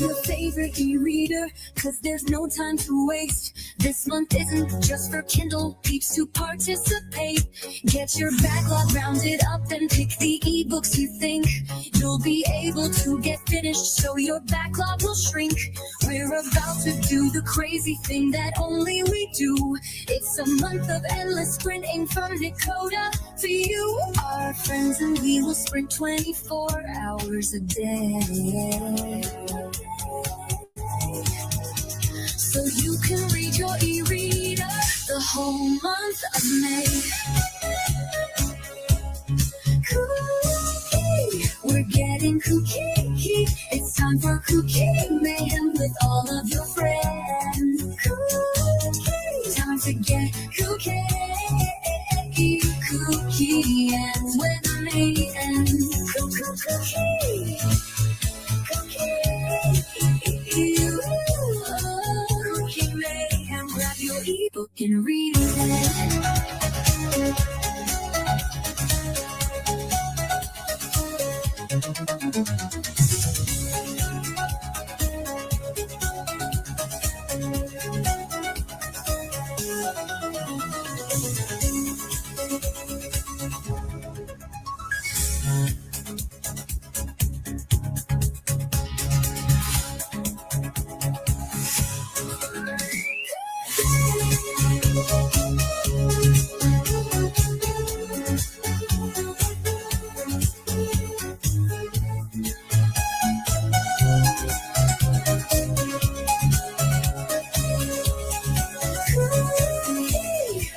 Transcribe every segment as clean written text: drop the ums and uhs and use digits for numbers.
your favorite e-reader, cause there's no time to waste. This month isn't just for Kindle peeps to participate. Get your backlog rounded up and pick the ebooks you think you'll be able to get finished, so your backlog will shrink. We're about to do the crazy thing that only we do. It's a month of endless sprinting from Dakota for you, our friends, and we will sprint 24 hours a day, so you can read your e-reader the whole month of May. KuKi, we're getting KuKi. It's time for KuKi MAYhem with all of your friends. KuKi, time to get KuKi. KuKi ends with MAYhem. KuKi, KuKi, KuKi MAYhem. Grab your ebook and read it.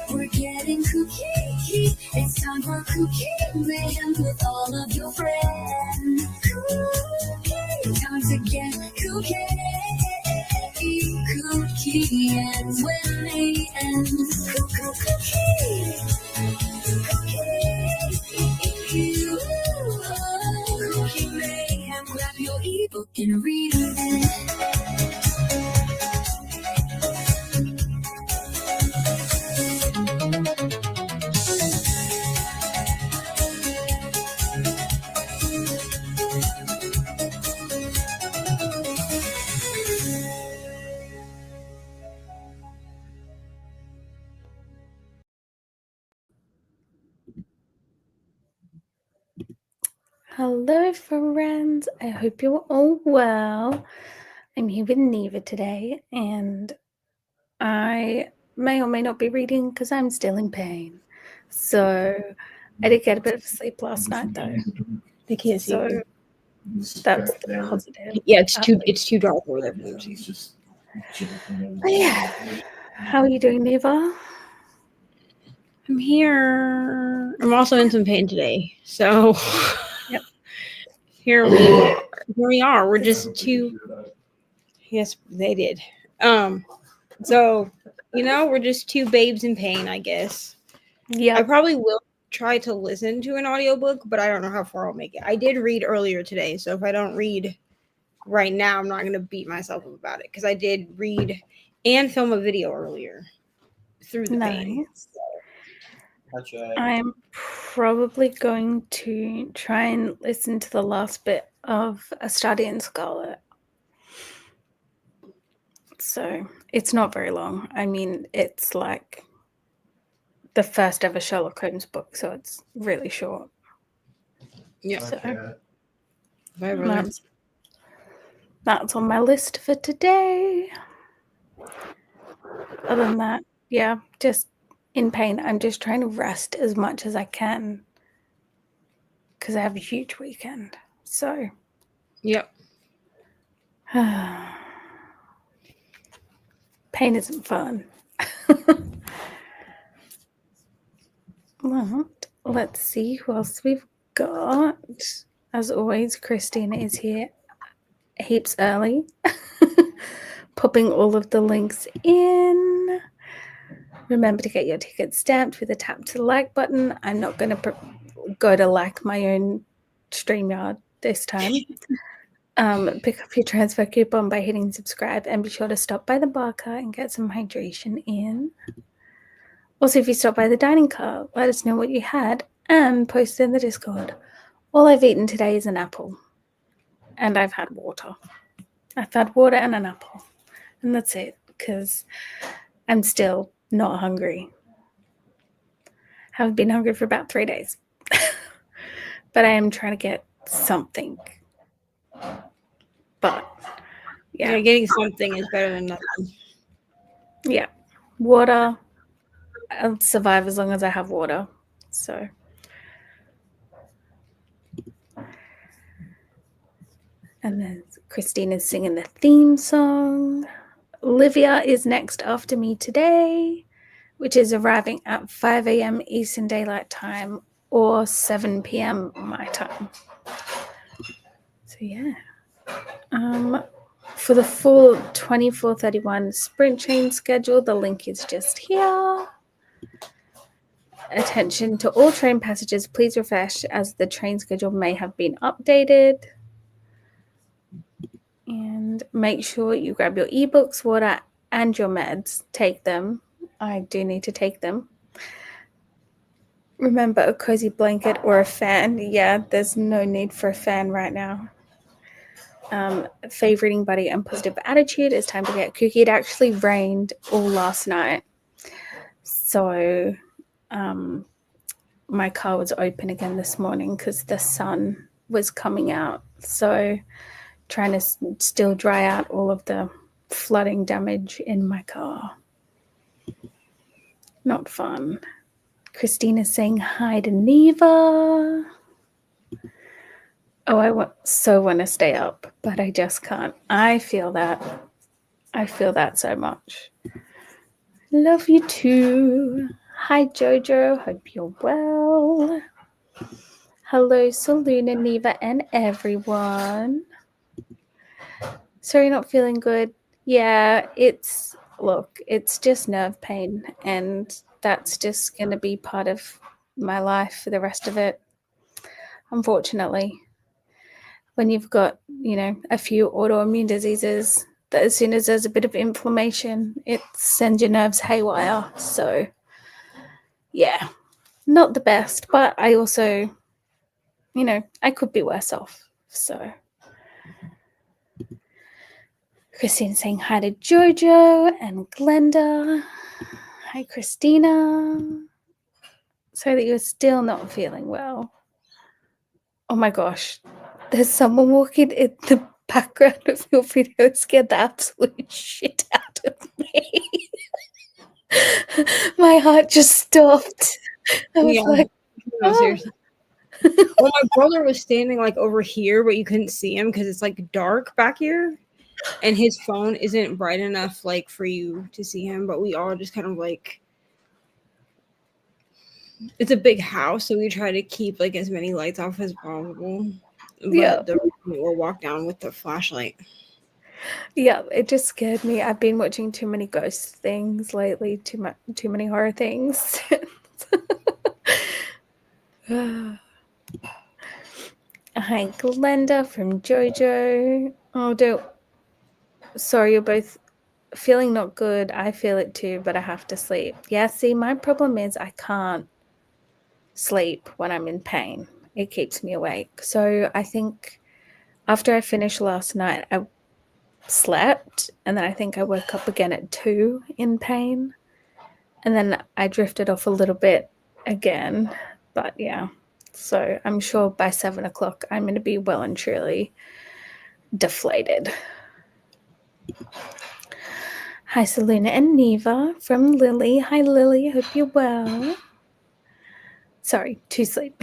We're getting KuKi. It's time for KuKi MAYhem with all of your friends. KuKi, time to get KuKi. KuKi ends with MAYhem. KuKi, KuKi MAYhem. Grab your ebook and read it. Hello friends, I hope you're all well. I'm here with Neva today, and I may or may not be reading because I'm still in pain. So I did get a bit of sleep last night though. They can't see. So that's the positive. Yeah, it's too dark over there. But yeah. How are you doing, Neva? I'm here. I'm also in some pain today. So Yep. Here we are. We're just two. Yes, they did. So we're just two babes in pain, I guess. Yeah. I probably will try to listen to an audiobook, but I don't know how far I'll make it. I did read earlier today, so if I don't read right now, I'm not going to beat myself up about it, because I did read and film a video earlier through the pain. I'm probably going to try and listen to the last bit of A Study in Scarlet. So it's not very long. I mean, it's like the first ever Sherlock Holmes book, so it's really short. Yeah. So Bye, that's on my list for today. Other than that, yeah, just in pain. I'm just trying to rest as much as I can because I have a huge weekend. So, yep. Pain isn't fun. Well, let's see who else we've got. As always, Christina is here heaps early, popping all of the links in. Remember to get your tickets stamped with a tap to the like button. I'm not going to go to like my own StreamYard this time. Pick up your transfer coupon by hitting subscribe, and be sure to stop by the bar car and get some hydration in. Also, if you stop by the dining car, let us know what you had and post it in the Discord. All I've eaten today is an apple, and I've had water. I've had water and an apple, and that's it, because I'm still not hungry. Haven't been hungry for about 3 days. But I am trying to get something. But Yeah, getting something is better than nothing. Yeah. Water. I'll survive as long as I have water. So. And then Christina's singing the theme song. Olivia is next after me today, which is arriving at 5 a.m. Eastern Daylight Time or 7 p.m. my time. So, yeah. For the full 24/31 sprint train schedule, the link is just here. Attention to all train passengers, please refresh as the train schedule may have been updated. And make sure you grab your ebooks, water, and your meds. Take them. I do need to take them. Remember a cozy blanket or a fan. Yeah, there's no need for a fan right now. Favoriting buddy and positive attitude. It's time to get KuKi. It actually rained all last night. So my car was open again this morning because the sun was coming out. So trying to still dry out all of the flooding damage in my car. Not fun. Christina's saying hi to Neva. Oh, I want to stay up, but I just can't. I feel that. I feel that so much. Love you too. Hi, Jojo. Hope you're well. Hello, Selena, Neva, and everyone. Sorry, not feeling good. Yeah, it's just nerve pain, and that's just going to be part of my life for the rest of it. Unfortunately, when you've got, a few autoimmune diseases, that as soon as there's a bit of inflammation, it sends your nerves haywire. So, yeah, not the best, but I also, I could be worse off. So, Christine saying hi to Jojo and Glenda. Hi, Christina. Sorry that you're still not feeling well. Oh my gosh. There's someone walking in the background of your video. It scared the absolute shit out of me. My heart just stopped. I was like, no, seriously. Well, my brother was standing like over here, but you couldn't see him because it's like dark back here. And his phone isn't bright enough like for you to see him, but we all just kind of like, it's a big house, so we try to keep like as many lights off as possible. But we'll walk down with the flashlight. Yeah, it just scared me. I've been watching too many ghost things lately, too many horror things. Hi, Glenda from Jojo. Oh, sorry, you're both feeling not good. I feel it too, but I have to sleep. Yeah, see, my problem is I can't sleep when I'm in pain. It keeps me awake. So I think after I finished last night, I slept, and then I think I woke up again at 2 in pain, and then I drifted off a little bit again. But yeah, so I'm sure by 7 o'clock I'm going to be well and truly deflated. Hi, Selena and Neva from Lily. Hi, Lily. Hope you're well. Sorry, to sleep.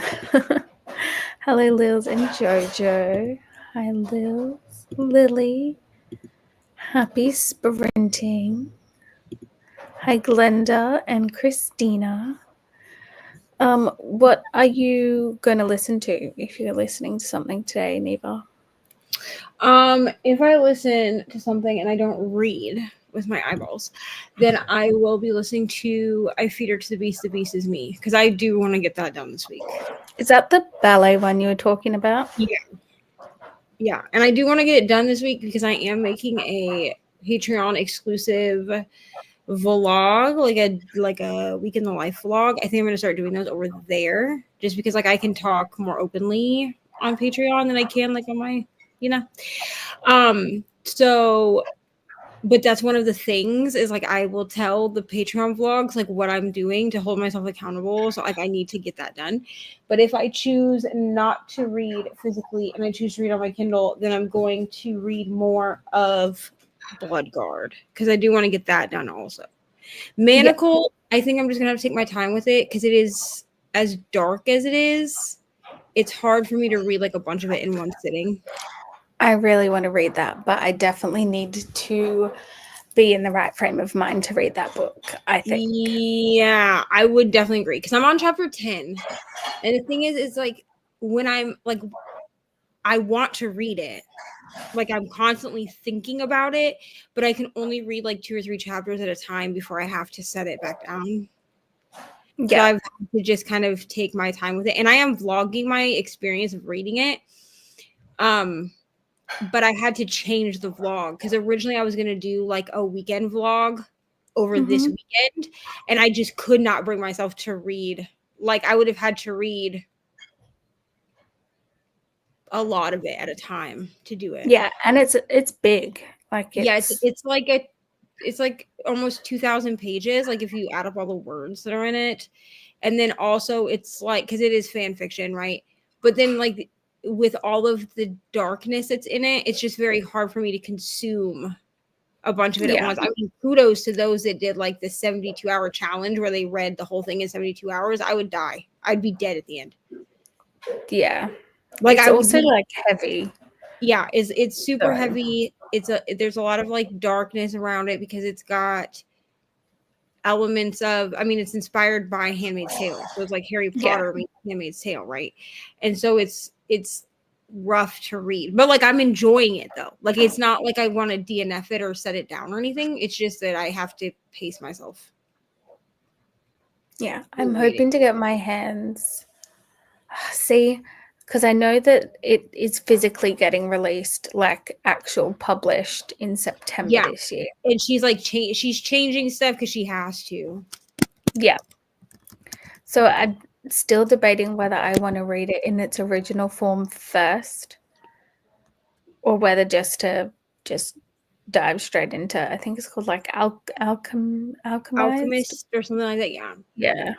Hello, Lils and Jojo. Hi, Lils. Lily. Happy sprinting. Hi, Glenda and Christina. What are you going to listen to if you're listening to something today, Neva? If I listen to something and I don't read with my eyeballs, then I will be listening to I Feed Her to the Beast is Me, because I do want to get that done this week. Is that the ballet one you were talking about? Yeah, and I do want to get it done this week because I am making a Patreon exclusive vlog, like a week in the life vlog. I think I'm going to start doing those over there, just because like I can talk more openly on Patreon than I can like on my, So, but that's one of the things is like I will tell the Patreon vlogs like what I'm doing to hold myself accountable. So like I need to get that done. But if I choose not to read physically and I choose to read on my Kindle, then I'm going to read more of Bloodguard because I do want to get that done also. Manacle, I think I'm just gonna have to take my time with it because it is as dark as it is. It's hard for me to read like a bunch of it in one sitting. I really want to read that, but I definitely need to be in the right frame of mind to read that book, I think. Yeah, I would definitely agree because I'm on chapter 10. And the thing is like when I'm like, I want to read it. Like I'm constantly thinking about it, but I can only read like 2 or 3 chapters at a time before I have to set it back down. So Yeah. I've had to just kind of take my time with it. And I am vlogging my experience of reading it. But I had to change the vlog because originally I was going to do like a weekend vlog over this weekend. And I just could not bring myself to read. Like I would have had to read a lot of it at a time to do it. Yeah, and it's big. Like It's like almost 2,000 pages. Like if you add up all the words that are in it. And then also it's like, because it is fan fiction, right? But then like with all of the darkness that's in it, it's just very hard for me to consume a bunch of it at once. I mean, kudos to those that did like the 72-hour challenge where they read the whole thing in 72 hours. I would die. I'd be dead at the end. Yeah. Like it's I would also be, like heavy. yeah, it's super So- heavy. There's a lot of like darkness around it because it's got elements of, I mean, it's inspired by Handmaid's Tale. So it's like Harry Potter meets Handmaid's Tale, right? And so it's rough to read. But like I'm enjoying it though. Like it's not like I want to DNF it or set it down or anything. It's just that I have to pace myself. Yeah, I'm hoping to get my hands. See, because I know that it is physically getting released, like actual published in September this year. And she's like she's changing stuff because she has to. Yeah. So I'm still debating whether I want to read it in its original form first, or whether just dive straight into. I think it's called like Alchemist Alchemist or something like that. Yeah.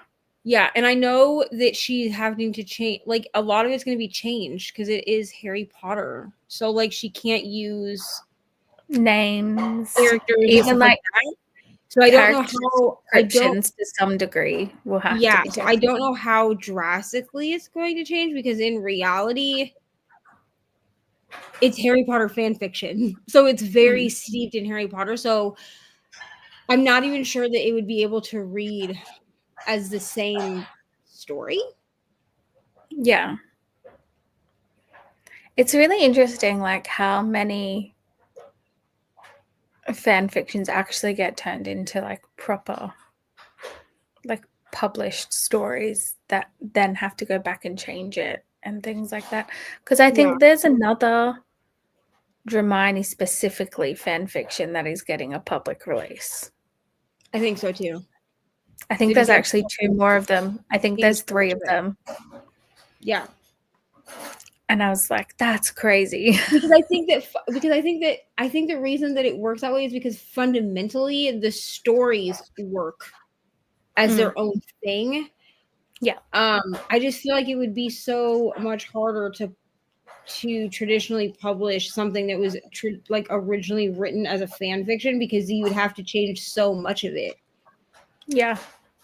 Yeah, and I know that she's having to change, like a lot of it's going to be changed because it is Harry Potter. So like she can't use Names, characters, even like that. So I don't know how. Descriptions to some degree will have to be. So I don't know how drastically it's going to change because in reality, it's Harry Potter fan fiction, so it's very steeped in Harry Potter. So I'm not even sure that it would be able to read as the same story. Yeah. It's really interesting, like how many fan fictions actually get turned into like proper, like published stories that then have to go back and change it and things like that. Because I think there's another Hermione specifically fan fiction that is getting a public release. I think so too. I think there's actually 2 more of them. I think there's 3 of them. Yeah. And I was like, that's crazy. Because I think the reason that it works that way is because fundamentally the stories work as their own thing. Yeah. I just feel like it would be so much harder to traditionally publish something that was like originally written as a fan fiction because you would have to change so much of it. Yeah.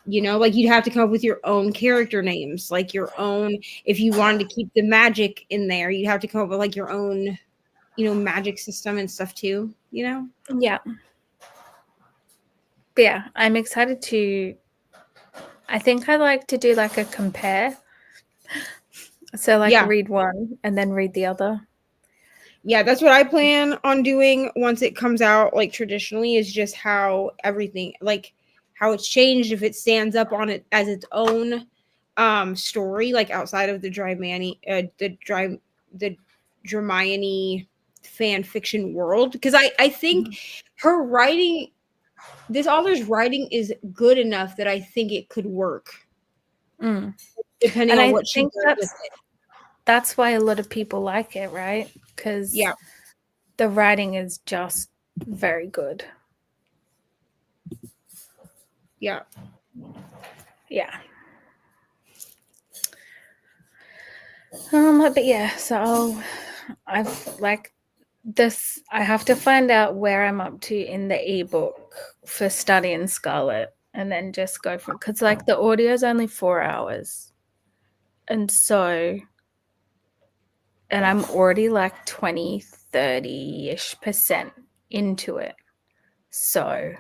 You know, like you'd have to come up with your own character names, like your own, if you wanted to keep the magic in there, you'd have to come up with like your own, you know, magic system and stuff too, you know? Yeah. But yeah, I'm excited to, I think I like to do like a compare. So like read one and then read the other. Yeah, that's what I plan on doing once it comes out, like traditionally, is just how everything, like how it's changed, if it stands up on it as its own story, like outside of the Hermione fan fiction world. Because I think her writing, this author's writing is good enough that I think it could work. Depending on what she does with it. That's why a lot of people like it, right? Because the writing is just very good. Yeah. Yeah. But yeah, so I've like this. I have to find out where I'm up to in the ebook for studying Scarlet, and then just go from, because like the audio is only 4 hours, and I'm already like 20, 30-ish% into it. So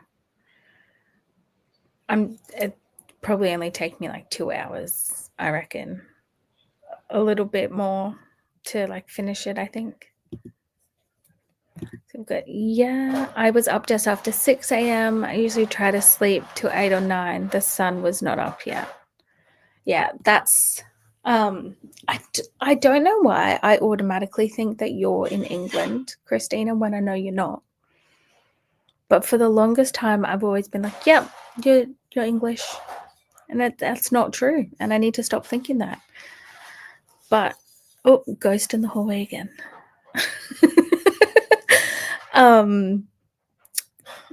it probably only take me like 2 hours, I reckon. A little bit more to like finish it, I think. So good. Yeah, I was up just after 6 a.m. I usually try to sleep till 8 or 9. The sun was not up yet. Yeah, that's I don't know why I automatically think that you're in England, Christina, when I know you're not. But for the longest time, I've always been like, yep, you're English. And that's not true. And I need to stop thinking that. But, oh, ghost in the hallway again.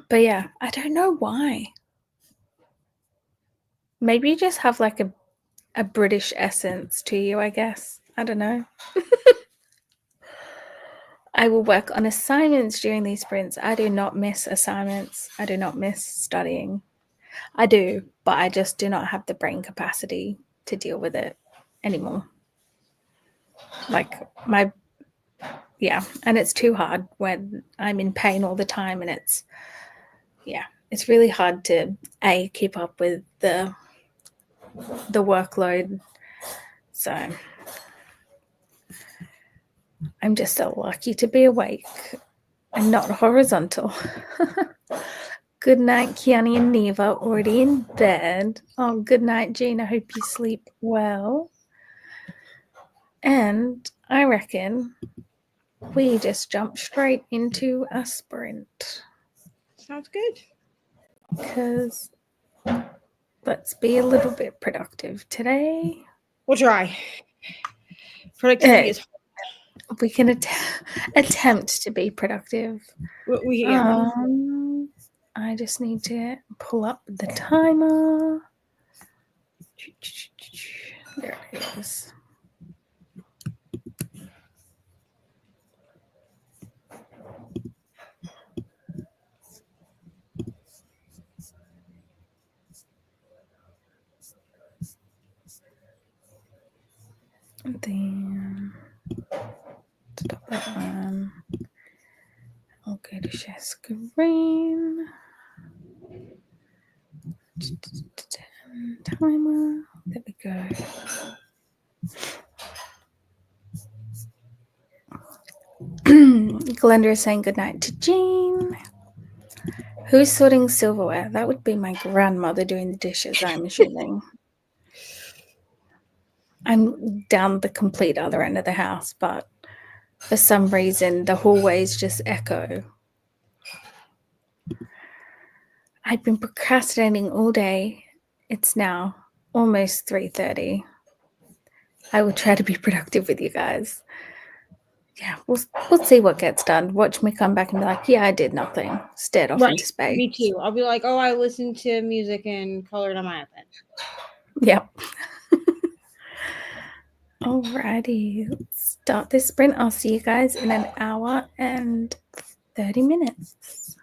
But yeah, I don't know why. Maybe you just have like a British essence to you, I guess. I don't know. I will work on assignments during these sprints. I do not miss assignments. I do not miss studying. I do, but I just do not have the brain capacity to deal with it anymore. Like and it's too hard when I'm in pain all the time, and it's really hard to keep up with the workload. So I'm just so lucky to be awake and not horizontal. Good night, Kiani and Neva, already in bed. Oh, good night, Jean. I hope you sleep well. And I reckon we just jump straight into a sprint. Sounds good. Because let's be a little bit productive today. We'll try. Productivity is hard. We can attempt to be productive. I just need to pull up the timer. There it is. And then stop that one. I'll go to share screen. Timer. There we go. Glenda is saying goodnight to Jean. Who's sorting silverware? That would be my grandmother doing the dishes, I'm assuming. I'm down the complete other end of the house, but for some reason the hallways just echo. I've been procrastinating all day. It's now almost 3:30. I will try to be productive with you guys. Yeah, we'll see what gets done. Watch me come back and be like, yeah, I did nothing. Stared off into space. Me too. I'll be like, oh, I listened to music and colored on my iPad. Yep. Alrighty, let's start this sprint. I'll see you guys in an hour and 30 minutes.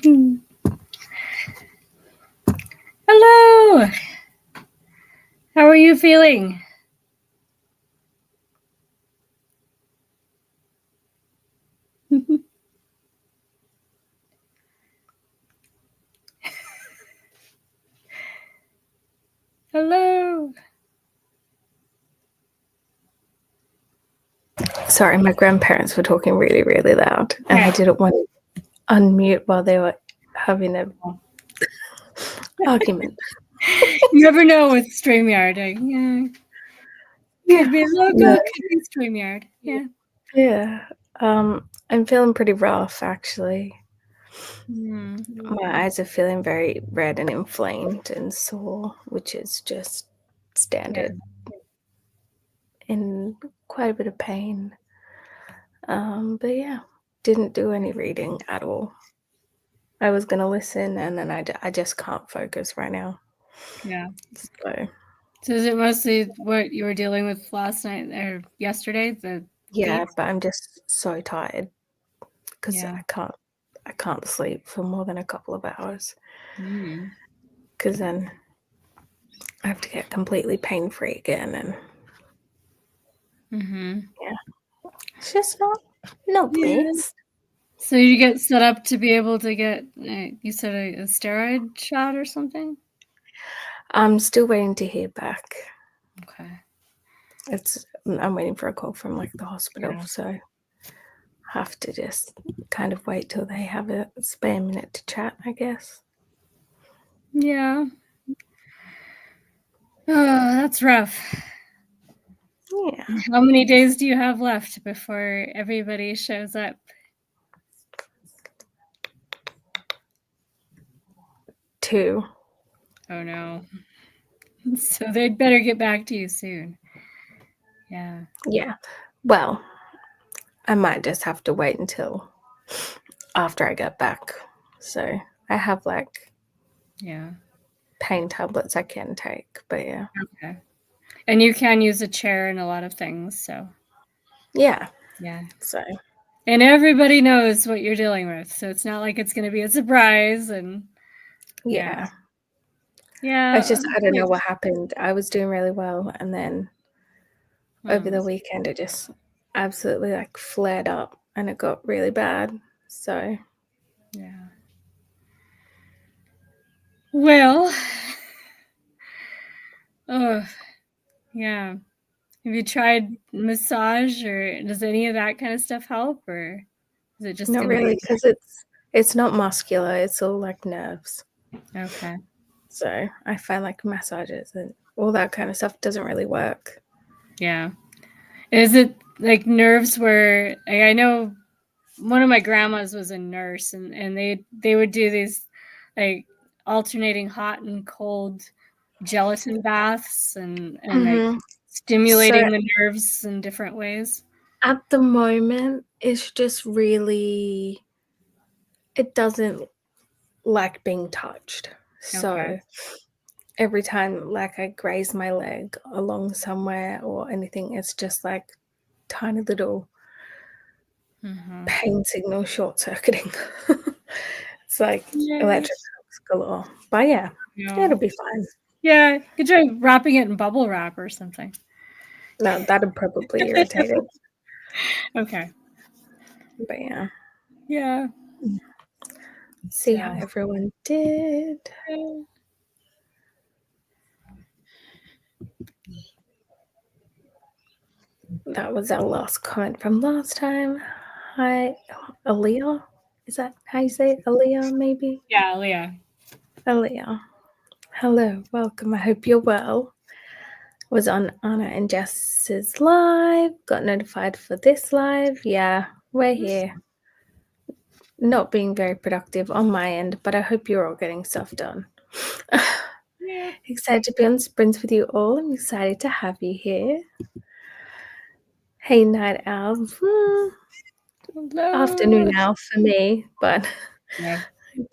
Hello. How are you feeling? Hello. Sorry, my grandparents were talking really, really loud, and I didn't want to unmute while they were having an argument. You never know with StreamYard. Could be local, could be StreamYard. Yeah. Yeah. I'm feeling pretty rough, actually. Mm. My eyes are feeling very red and inflamed and sore, which is just standard. In quite a bit of pain. But yeah, didn't do any reading at all. I was going to listen, and then I just can't focus right now. Yeah. So is it mostly what you were dealing with last night or yesterday? Yeah, but I'm just so tired because I can't sleep for more than a couple of hours. Because then I have to get completely pain-free again, and it's just no bliss. So you get set up to be able to get, you said a steroid shot or something? I'm still waiting to hear back. Okay. I'm waiting for a call from the hospital, so I have to just kind of wait till they have a spare minute to chat, I guess. Yeah. Oh, that's rough. Yeah. How many days do you have left before everybody shows up? 2. Oh no. So they'd better get back to you soon. Yeah. Yeah. Well, I might just have to wait until after I get back. So I have pain tablets I can take, but yeah. Okay. And you can use a chair and a lot of things, so. Yeah. Yeah. So. And everybody knows what you're dealing with, so it's not like it's going to be a surprise. And Yeah. Yeah. I don't know what happened. I was doing really well, and then over the weekend it just absolutely flared up and it got really bad. So yeah. Well, oh yeah. Have you tried massage, or does any of that kind of stuff help, or is it just not really, because it's not muscular, it's all nerves. Okay. So I find massages and all that kind of stuff doesn't really work. Yeah. Is it nerves where I know one of my grandmas was a nurse, and they would do these alternating hot and cold gelatin baths and stimulating the nerves in different ways. At the moment, it's just really, it doesn't like being touched. So every time I graze my leg along somewhere or anything, it's just tiny little pain signal short circuiting. It's electric shocks galore. But yeah, it'll be fine. Yeah, you could try wrapping it in bubble wrap or something. No, that'd probably irritate it. Okay. But yeah. Yeah. See how everyone did. That was our last comment from last time. Hi, Aaliyah. Is that how you say it? Aaliyah, maybe? Yeah, Aaliyah. Aaliyah. Hello, welcome. I hope you're well. Was on Anna and Jess's live. Got notified for this live. Yeah, we're here. Not being very productive on my end, but I hope you're all getting stuff done. Excited to be on sprints with you all. I'm excited to have you here. Hey, night owl. Afternoon owl for me, but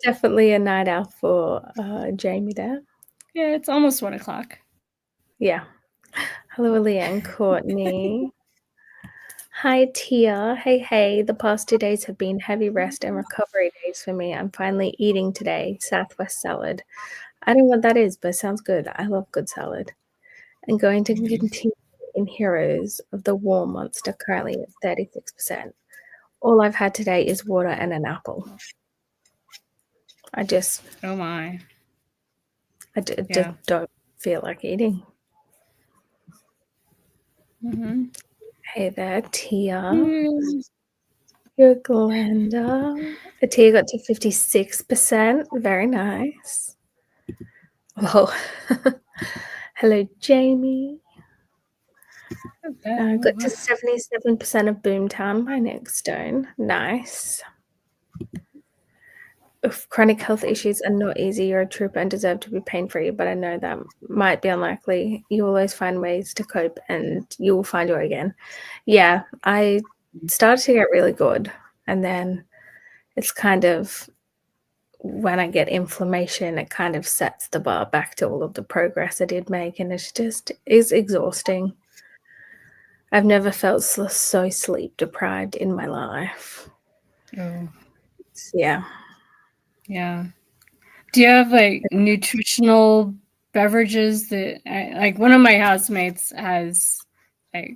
definitely a night owl for Jamie there. Yeah, it's almost 1 o'clock. Yeah. Hello, Aaliyah and Courtney. Hi, Tia. Hey. The past 2 days have been heavy rest and recovery days for me. I'm finally eating today. Southwest salad. I don't know what that is, but it sounds good. I love good salad. I'm going to continue in Heroes of the War Monster, currently at 36%. All I've had today is water and an apple. Oh my. Just don't feel like eating. Mm-hmm. Hey there, Tia. You're Glenda. Tia got to 56%. Very nice. Oh, hello, Jamie. Got to 77% of Boomtown by Nick Stone. Nice. If chronic health issues are not easy, you're a trooper and deserve to be pain-free, but I know that might be unlikely. You always find ways to cope and you will find your way again. Yeah, I started to get really good, and then it's kind of when I get inflammation, it kind of sets the bar back to all of the progress I did make, and it's exhausting. I've never felt so sleep deprived in my life. Oh. Yeah. Yeah. Do you have like nutritional beverages that like one of my housemates has like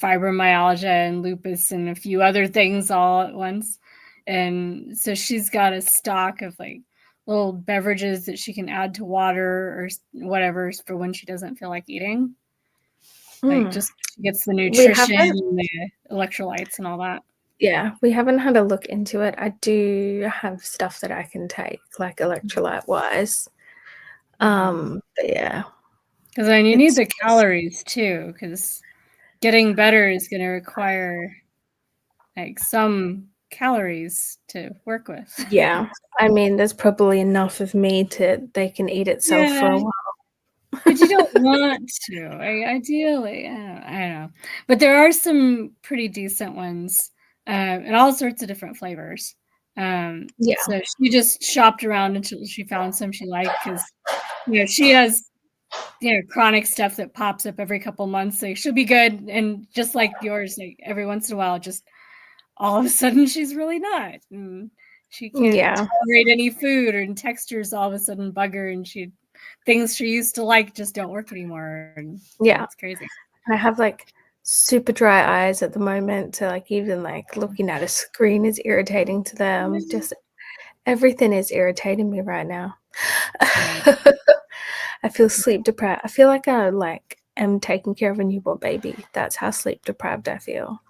fibromyalgia and lupus and a few other things all at once. And so she's got a stock of like little beverages that she can add to water or whatever for when she doesn't feel like eating. Like just gets the nutrition and the electrolytes and all that. Yeah, we haven't had a look into it. I do have stuff that I can take, like electrolyte wise. But yeah. Because then you need the calories too, because getting better is going to require like some calories to work with. Yeah. I mean, there's probably enough of me they can eat itself for a while. But you don't want to. Ideally, I don't know. But there are some pretty decent ones, and all sorts of different flavors. So she just shopped around until she found some she liked because, she has, chronic stuff that pops up every couple months. So she'll be good, and just like yours, like every once in a while, just all of a sudden she's really not. And she can't tolerate any food, or textures all of a sudden bug her, and things she used to like just don't work anymore. And it's crazy. I have like super dry eyes at the moment, so like even like looking at a screen is irritating to them. Just everything is irritating me right now. I feel sleep deprived. I feel like I am taking care of a newborn baby. That's how sleep deprived I feel.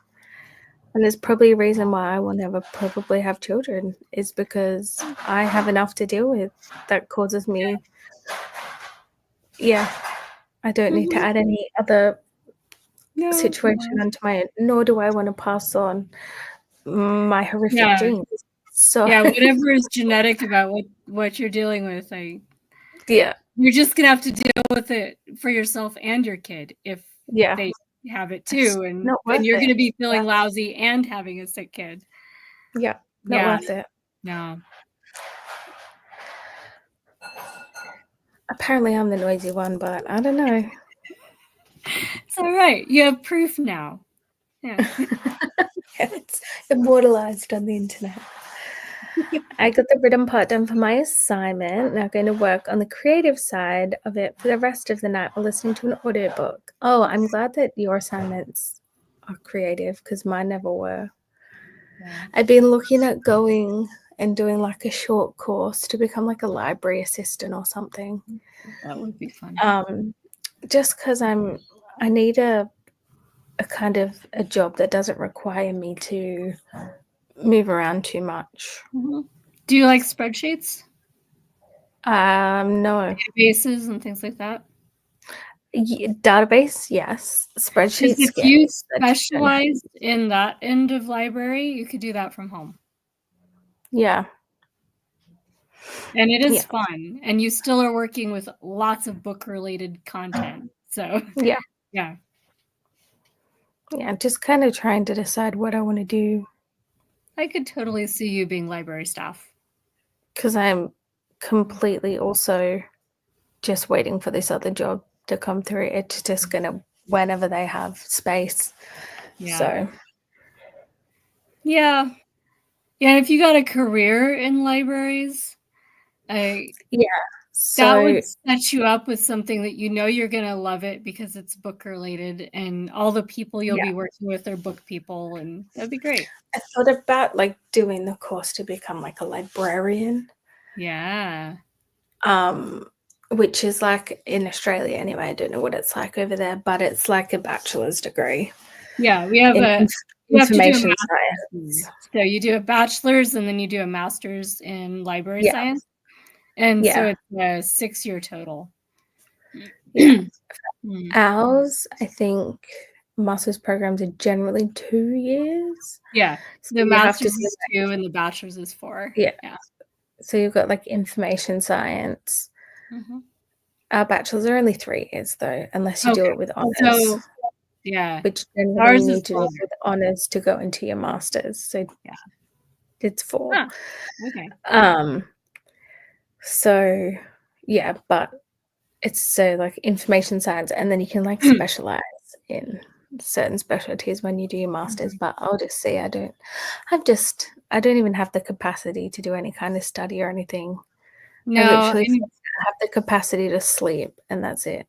And there's probably a reason why I will never probably have children, is because I have enough to deal with that causes me. Yeah, I don't need to add any other situation onto my own, nor do I want to pass on my horrific genes. So whatever is genetic about what you're dealing with, you're just gonna have to deal with it for yourself and your kid if they have it too, and you're gonna be feeling lousy and having a sick kid. Not worth it. No. Apparently I'm the noisy one, but I don't know. It's all right. You have proof now. Yeah. It's immortalized on the internet. I got the written part done for my assignment. Now I'm going to work on the creative side of it for the rest of the night while listening to an audiobook. Oh, I'm glad that your assignments are creative because mine never were. Yeah. I've been looking at going and doing like a short course to become like a library assistant or something. That would be fun. Just because I need a kind of a job that doesn't require me to move around too much. Mm-hmm. Do you like spreadsheets? No. Databases and things like that? Database, yes. Spreadsheets. If you specialize in that end of library, you could do that from home. Yeah. And it is fun. And you still are working with lots of book-related content. So, yeah. Yeah, just kind of trying to decide what I want to do. I could totally see you being library staff. Because I'm completely also just waiting for this other job to come through. It's just going to, whenever they have space. Yeah. So, Yeah. Yeah, if you got a career in libraries, that So would set you up with something that you know you're gonna love it because it's book related, and all the people you'll be working with are book people, and that'd be great. I thought about like doing the course to become like a librarian. Yeah. Which is like in Australia anyway. I don't know what it's like over there, but it's like a bachelor's degree. Yeah, we have you have to do a information master's. science. So you do a bachelor's and then you do a master's in library Yeah. science. And Yeah. so it's a 6-year total. Yeah. Ours, I think master's programs are generally 2 years. Yeah. So The you have to master's do is 2 and the bachelor's is 4. Yeah. Yeah. So you've got like information science. Mhm. Our bachelors are only 3 years though, unless you do Okay. it with honors. So yeah. Which generally Ours you is need to do it longer. with honors to go into your masters. So Yeah. it's 4. Huh. Okay. So yeah, but it's so like information science, and then you can like specialize in certain specialties when you do your masters. But I'll just say I don't even have the capacity to do any kind of study or anything. No, I literally and have the capacity to sleep, and that's it.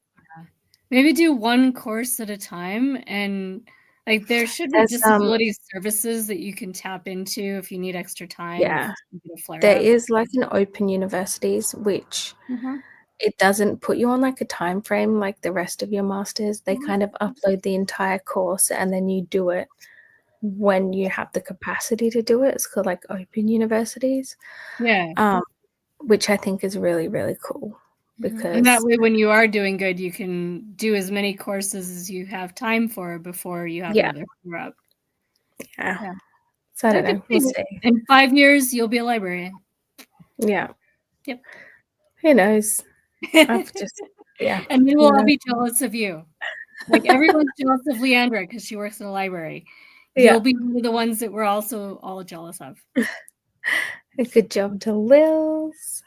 maybe do one course at a time, and like there should be There's, disability services that you can tap into if you need extra time. Yeah. If you get a flare There up. is like an open universities, which it doesn't put you on like a time frame like the rest of your masters. They kind of upload the entire course and then you do it when you have the capacity to do it. It's called like open universities. Yeah. Which I think is really, really cool because And that way when you are doing good, you can do as many courses as you have time for before you have another flare up. Yeah. So I don't know. We'll see. In 5 years, you'll be a librarian. Yeah. Yep. Who knows? I've just And then we'll all be jealous of you. Like everyone's jealous of Leandra because she works in a library. You'll be one of the ones that we're also all jealous of. A good job to Lils.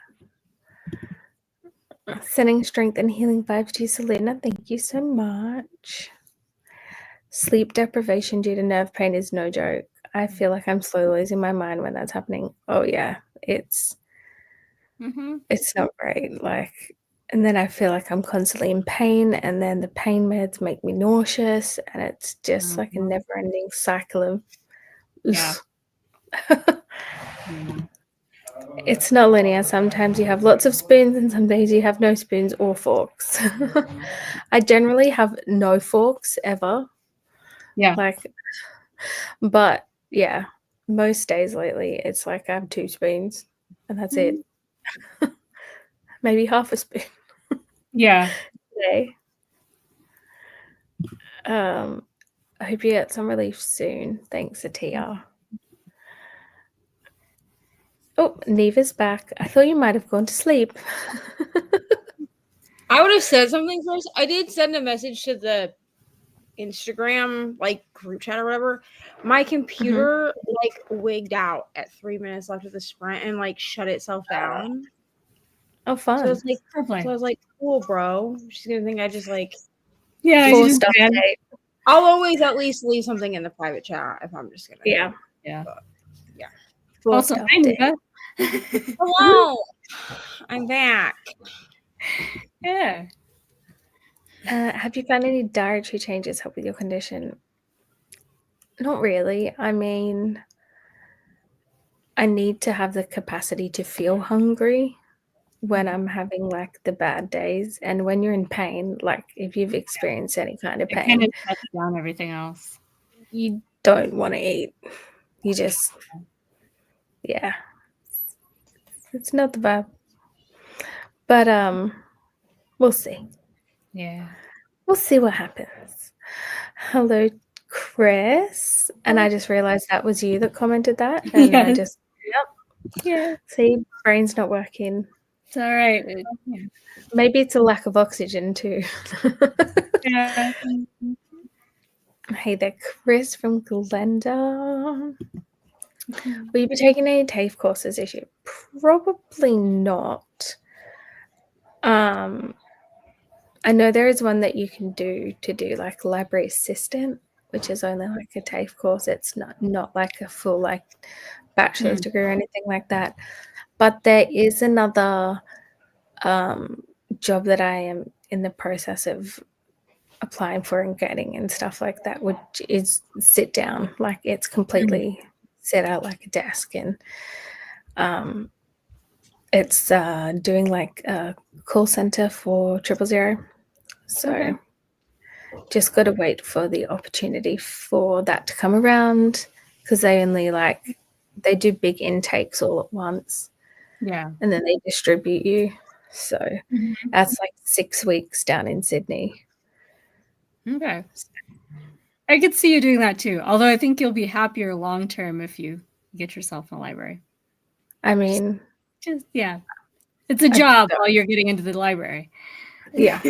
Sending strength and healing vibes to you, Selena. Thank you so much. Sleep deprivation due to nerve pain is no joke. I feel like I'm slowly losing my mind when that's happening. Oh yeah, it's not great. Like, and then I feel like I'm constantly in pain, and then the pain meds make me nauseous, and it's just like a never-ending cycle of. It's not linear. Sometimes you have lots of spoons, and some days you have no spoons or forks. I generally have no forks ever. Yeah. But yeah, most days lately, it's like I have 2 spoons, and that's it. Maybe half a spoon. Yeah. Today. I hope you get some relief soon. Thanks, Atia. Oh, Neva's back. I thought you might have gone to sleep. I would have said something first. I did send a message to the Instagram like group chat or whatever. My computer like wigged out at 3 minutes left of the sprint and like shut itself down. Oh, fun. So I was like, cool, bro. She's gonna think I just like forced update. I'll always at least leave something in the private chat if I'm just gonna Yeah. But, yeah. Also, hi, Neva. Hello. I'm back. Yeah. Have you found any dietary changes help with your condition? Not really. I mean, I need to have the capacity to feel hungry when I'm having like the bad days, and when you're in pain, like if you've experienced any kind of pain, it kind of shuts down everything else. You don't want to eat. You just, it's not the vibe. But we'll see. Yeah. We'll see what happens. Hello, Chris. And I just realized that was you that commented that. And I just, see, brain's not working. It's all right. Maybe it's a lack of oxygen too. Yeah. Hey there, Chris from Glenda. Will you be taking any TAFE courses this year? Probably not. I know there is one that you can do like library assistant which is only like a TAFE course. It's not like a full like bachelor's degree or anything like that. But there is another job that I am in the process of applying for and getting and stuff like that, which is sit down. Like it's completely set out like a desk, and it's doing like a call center for 000. So just got to wait for the opportunity for that to come around, because they only they do big intakes all at once. Yeah. And then they distribute you. So that's like 6 weeks down in Sydney. Okay. I could see you doing that too. Although I think you'll be happier long term if you get yourself in a library. I mean, Just it's a job while you're getting into the library. Yeah.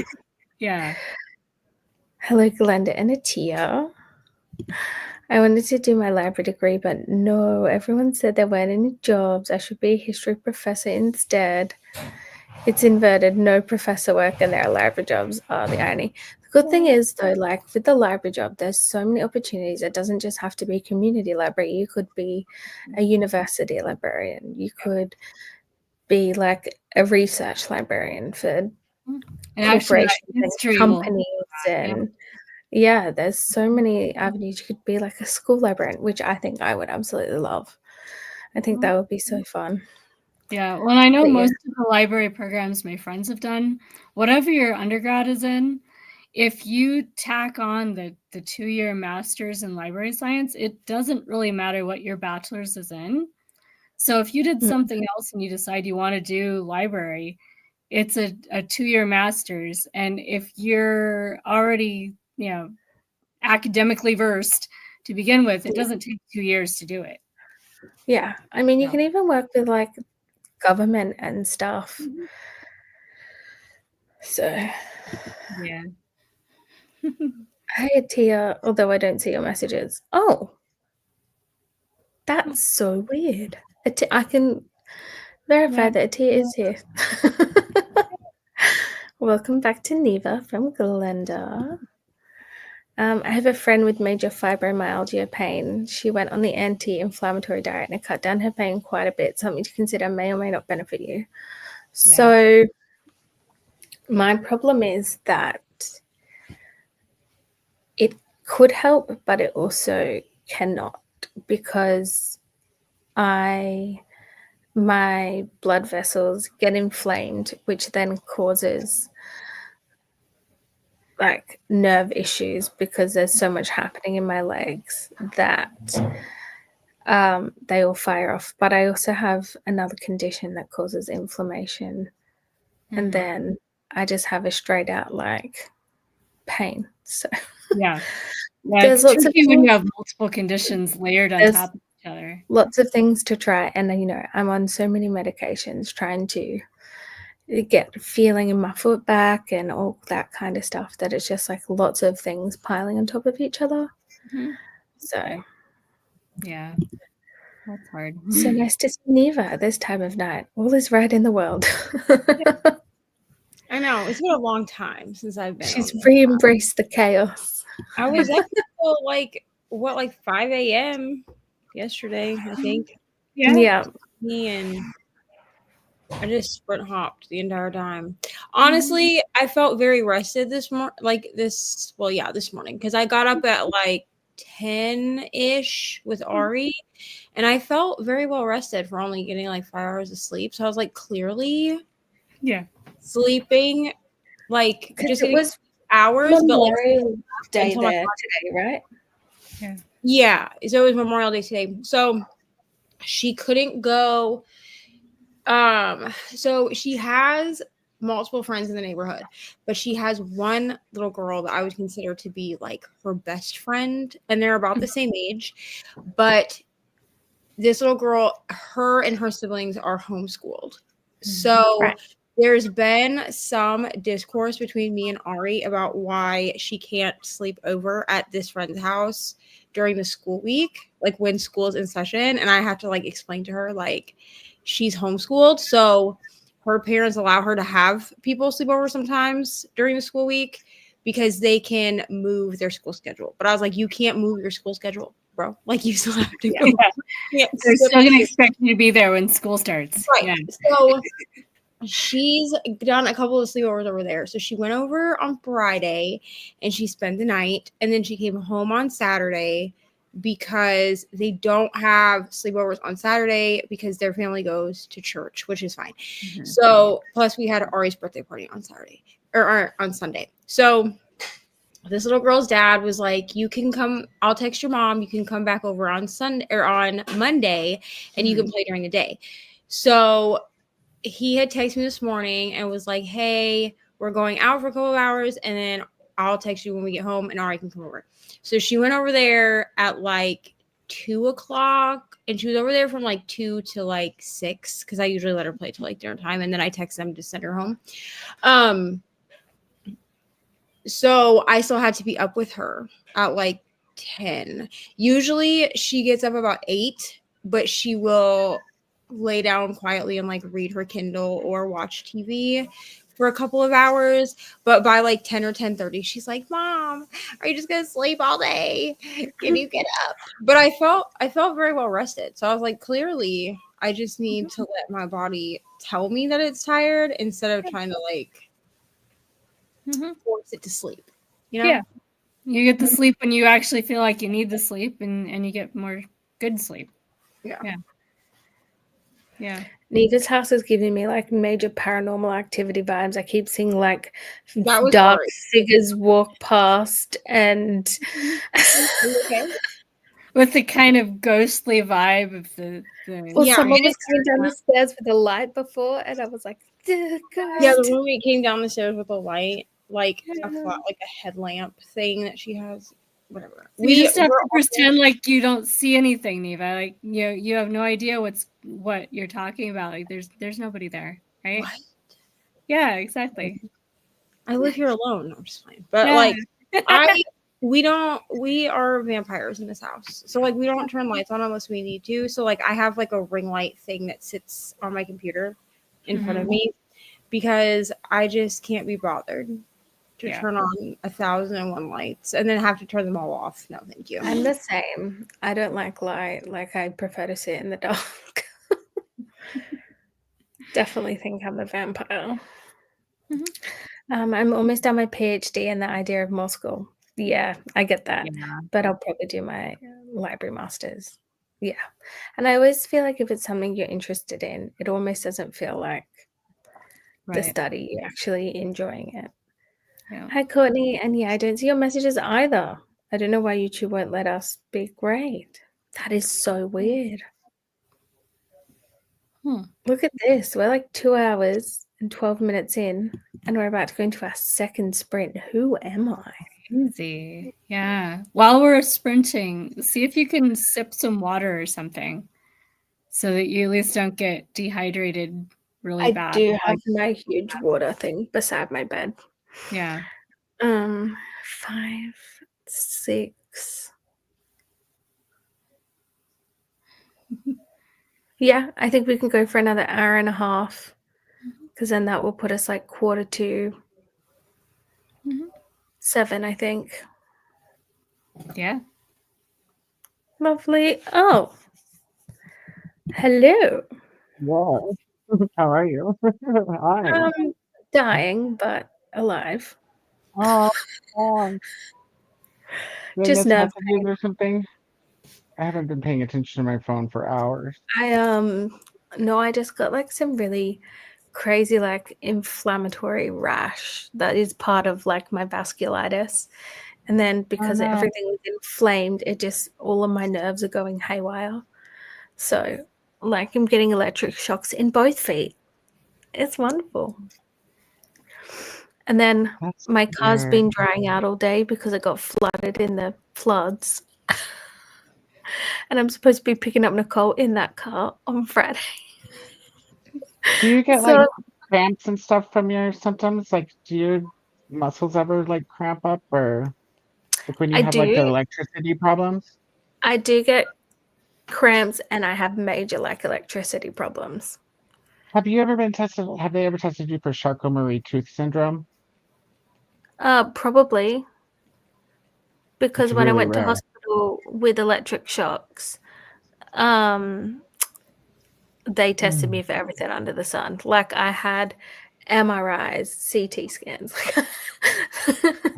Yeah. Hello, Glenda and Atia. I wanted to do my library degree, but no, everyone said there weren't any jobs. I should be a history professor instead. It's inverted, no professor work, and there are library jobs. Oh, the irony. The good thing is, though, like with the library job, there's so many opportunities. It doesn't just have to be a community library. You could be a university librarian. You could be like a research librarian for corporations and companies and yeah, there's so many avenues. You could be like a school librarian, which I think I would absolutely love. I think that would be so fun. Yeah, well, I know most of the library programs my friends have done, whatever your undergrad is in, if you tack on the 2-year master's in library science, it doesn't really matter what your bachelor's is in. So if you did something else and you decide you want to do library, it's a 2-year master's. And if you're already, academically versed to begin with, it doesn't take 2 years to do it. Yeah. I mean, you can even work with like government and stuff. So, yeah. Hey, Atia, although I don't see your messages. Oh, that's so weird. I can verify that Atia is here. Welcome back to Neva from Glenda. I have a friend with major fibromyalgia pain. She went on the anti-inflammatory diet and it cut down her pain quite a bit. Something to consider, may or may not benefit you. Yeah. So my problem is that it could help, but it also cannot, because my blood vessels get inflamed, which then causes like nerve issues because there's so much happening in my legs that they all fire off. But I also have another condition that causes inflammation, and then I just have a straight out like pain. So there's lots of when you have multiple conditions layered on top of each other. Lots of things to try, and I'm on so many medications trying to get feeling in my foot back and all that kind of stuff, that it's just like lots of things piling on top of each other. So yeah, that's hard. So nice to see Neva at this time of night. All is right in the world. I know, it's been a long time since I've been. She's re-embraced the chaos. I was up until like 5 a.m. yesterday, I think. Yeah. Me and I just sprint hopped the entire time. Honestly, I felt very rested this morning. This morning, because I got up at like 10-ish with Ari, and I felt very well rested for only getting like 5 hours of sleep. So I was like clearly sleeping like just it was hours, Memorial Day there today, right? Yeah. So it was Memorial Day today. So she couldn't go. So she has multiple friends in the neighborhood, but she has one little girl that I would consider to be like her best friend, and they're about the same age. But this little girl, her and her siblings are homeschooled. So there's been some discourse between me and Ari about why she can't sleep over at this friend's house during the school week, like when school's in session. And I have to like explain to her, like, she's homeschooled, so her parents allow her to have people sleep over sometimes during the school week. because they can move their school schedule. But I was like, you can't move your school schedule, bro. Like, you still have to go. Yeah. They're still going to expect you to be there when school starts. Right. Yeah. So she's done a couple of sleepovers over there. So she went over on Friday and she spent the night, and then she came home on Saturday because they don't have sleepovers on Saturday because their family goes to church, which is fine. Mhm. So plus we had Ari's birthday party on Saturday or on Sunday. So this little girl's dad was like, you can come, I'll text your mom, you can come back over on Sunday or on Monday and you can play during the day. So he had texted me this morning and was like, hey, we're going out for a couple of hours and then I'll text you when we get home and Ari can come over. So she went over there at like 2:00 and she was over there from like 2 to like 6 because I usually let her play till like dinner time and then I text them to send her home. So I still had to be up with her at like 10. Usually she gets up about 8, but she will lay down quietly and like read her Kindle or watch TV for a couple of hours. But by like 10 or 10:30, she's like, Mom, are you just gonna sleep all day? Can you get up? But I felt very well rested. So I was like, clearly I just need to let my body tell me that it's tired instead of trying to like force it to sleep. You know? Yeah. You get the sleep when you actually feel like you need the sleep and you get more good sleep. Yeah. Nita's house is giving me like major paranormal activity vibes. I keep seeing like That was dark Ari. figures walk past and Are you okay? With the kind of ghostly vibe of the well, Yeah, someone and was coming down the stairs with a light before and I was like, ghost. Yeah, the roommate came down the stairs with a light, like like a headlamp thing that she has. Whatever. You just have to pretend like you don't see anything, Neva. Like you have no idea what you're talking about. Like there's nobody there, right? What? Yeah, exactly. I live here alone. No, I'm just fine. But Yeah. like we are vampires in this house. So like we don't turn lights on unless we need to. So like I have like a ring light thing that sits on my computer in front of me because I just can't be bothered to turn on 1,001 lights and then have to turn them all off. No, thank you. I'm the same. I don't like light. Like I prefer to sit in the dark. Definitely think I'm a vampire. I'm almost done my PhD in the idea of Moscow. Yeah, I get that. Yeah. But I'll probably do my library masters. Yeah. And I always feel like if it's something you're interested in, it almost doesn't feel like the study. You're actually enjoying it. Yeah. Hi, Courtney. And yeah, I don't see your messages either. I don't know why YouTube won't let us be great. That is so weird. Look at this. We're like 2 hours and 12 minutes in, and we're about to go into our second sprint. Who am I? Easy. Yeah. While we're sprinting, see if you can sip some water or something so that you at least don't get dehydrated really bad. I do have my huge water thing beside my bed. Yeah. 5, 6. Yeah, I think we can go for another hour and a half because then that will put us like 6:45. 7, I think. Yeah. Lovely. Oh. Hello. Wow. How are you? Hi. Dying, but alive. Oh, oh. Did I Just miss nerve messages or something? I haven't been paying attention to my phone for hours. No, I just got like some really crazy like inflammatory rash that is part of like my vasculitis. And then because everything was inflamed, it just all of my nerves are going haywire. So like I'm getting electric shocks in both feet. It's wonderful. And then my car's been drying out all day because it got flooded in the floods. And I'm supposed to be picking up Nicole in that car on Friday. Do you get like cramps and stuff from your symptoms? Like, do your muscles ever like cramp up, or like when you have like the electricity problems? I do get cramps, and I have major like electricity problems. Have you ever been tested? Have they ever tested you for Charcot-Marie-Tooth syndrome? Probably. Because It's when I really went to rare. hospital with electric shocks, they tested me for everything under the sun. Like I had MRIs, CT scans.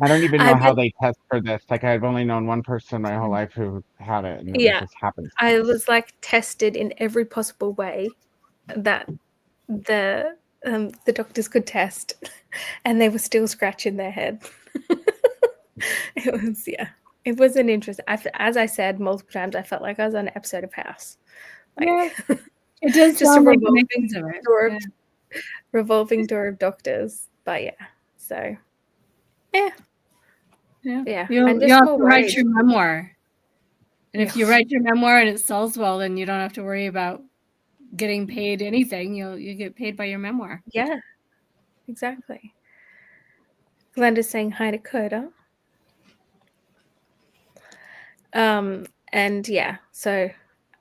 I don't even know I how went, they test for this. Like I've only known one person my whole life who had it, and it was yeah, just happened. I was like tested in every possible way that the doctors could test, and they were still scratching their head. It was an interesting. As I said multiple times, I felt like I was on an episode of House. Like, Yeah, it does just a sound like the revolving makings of it. door, Yeah. revolving door of doctors. But yeah, so yeah. You'll I'm just have more to write worried. your memoir. And if you Yes. write your memoir and it sells well, then you don't have to worry about getting paid anything. You get paid by your memoir. Yeah, exactly. Glenda's saying hi to Coda. And yeah, so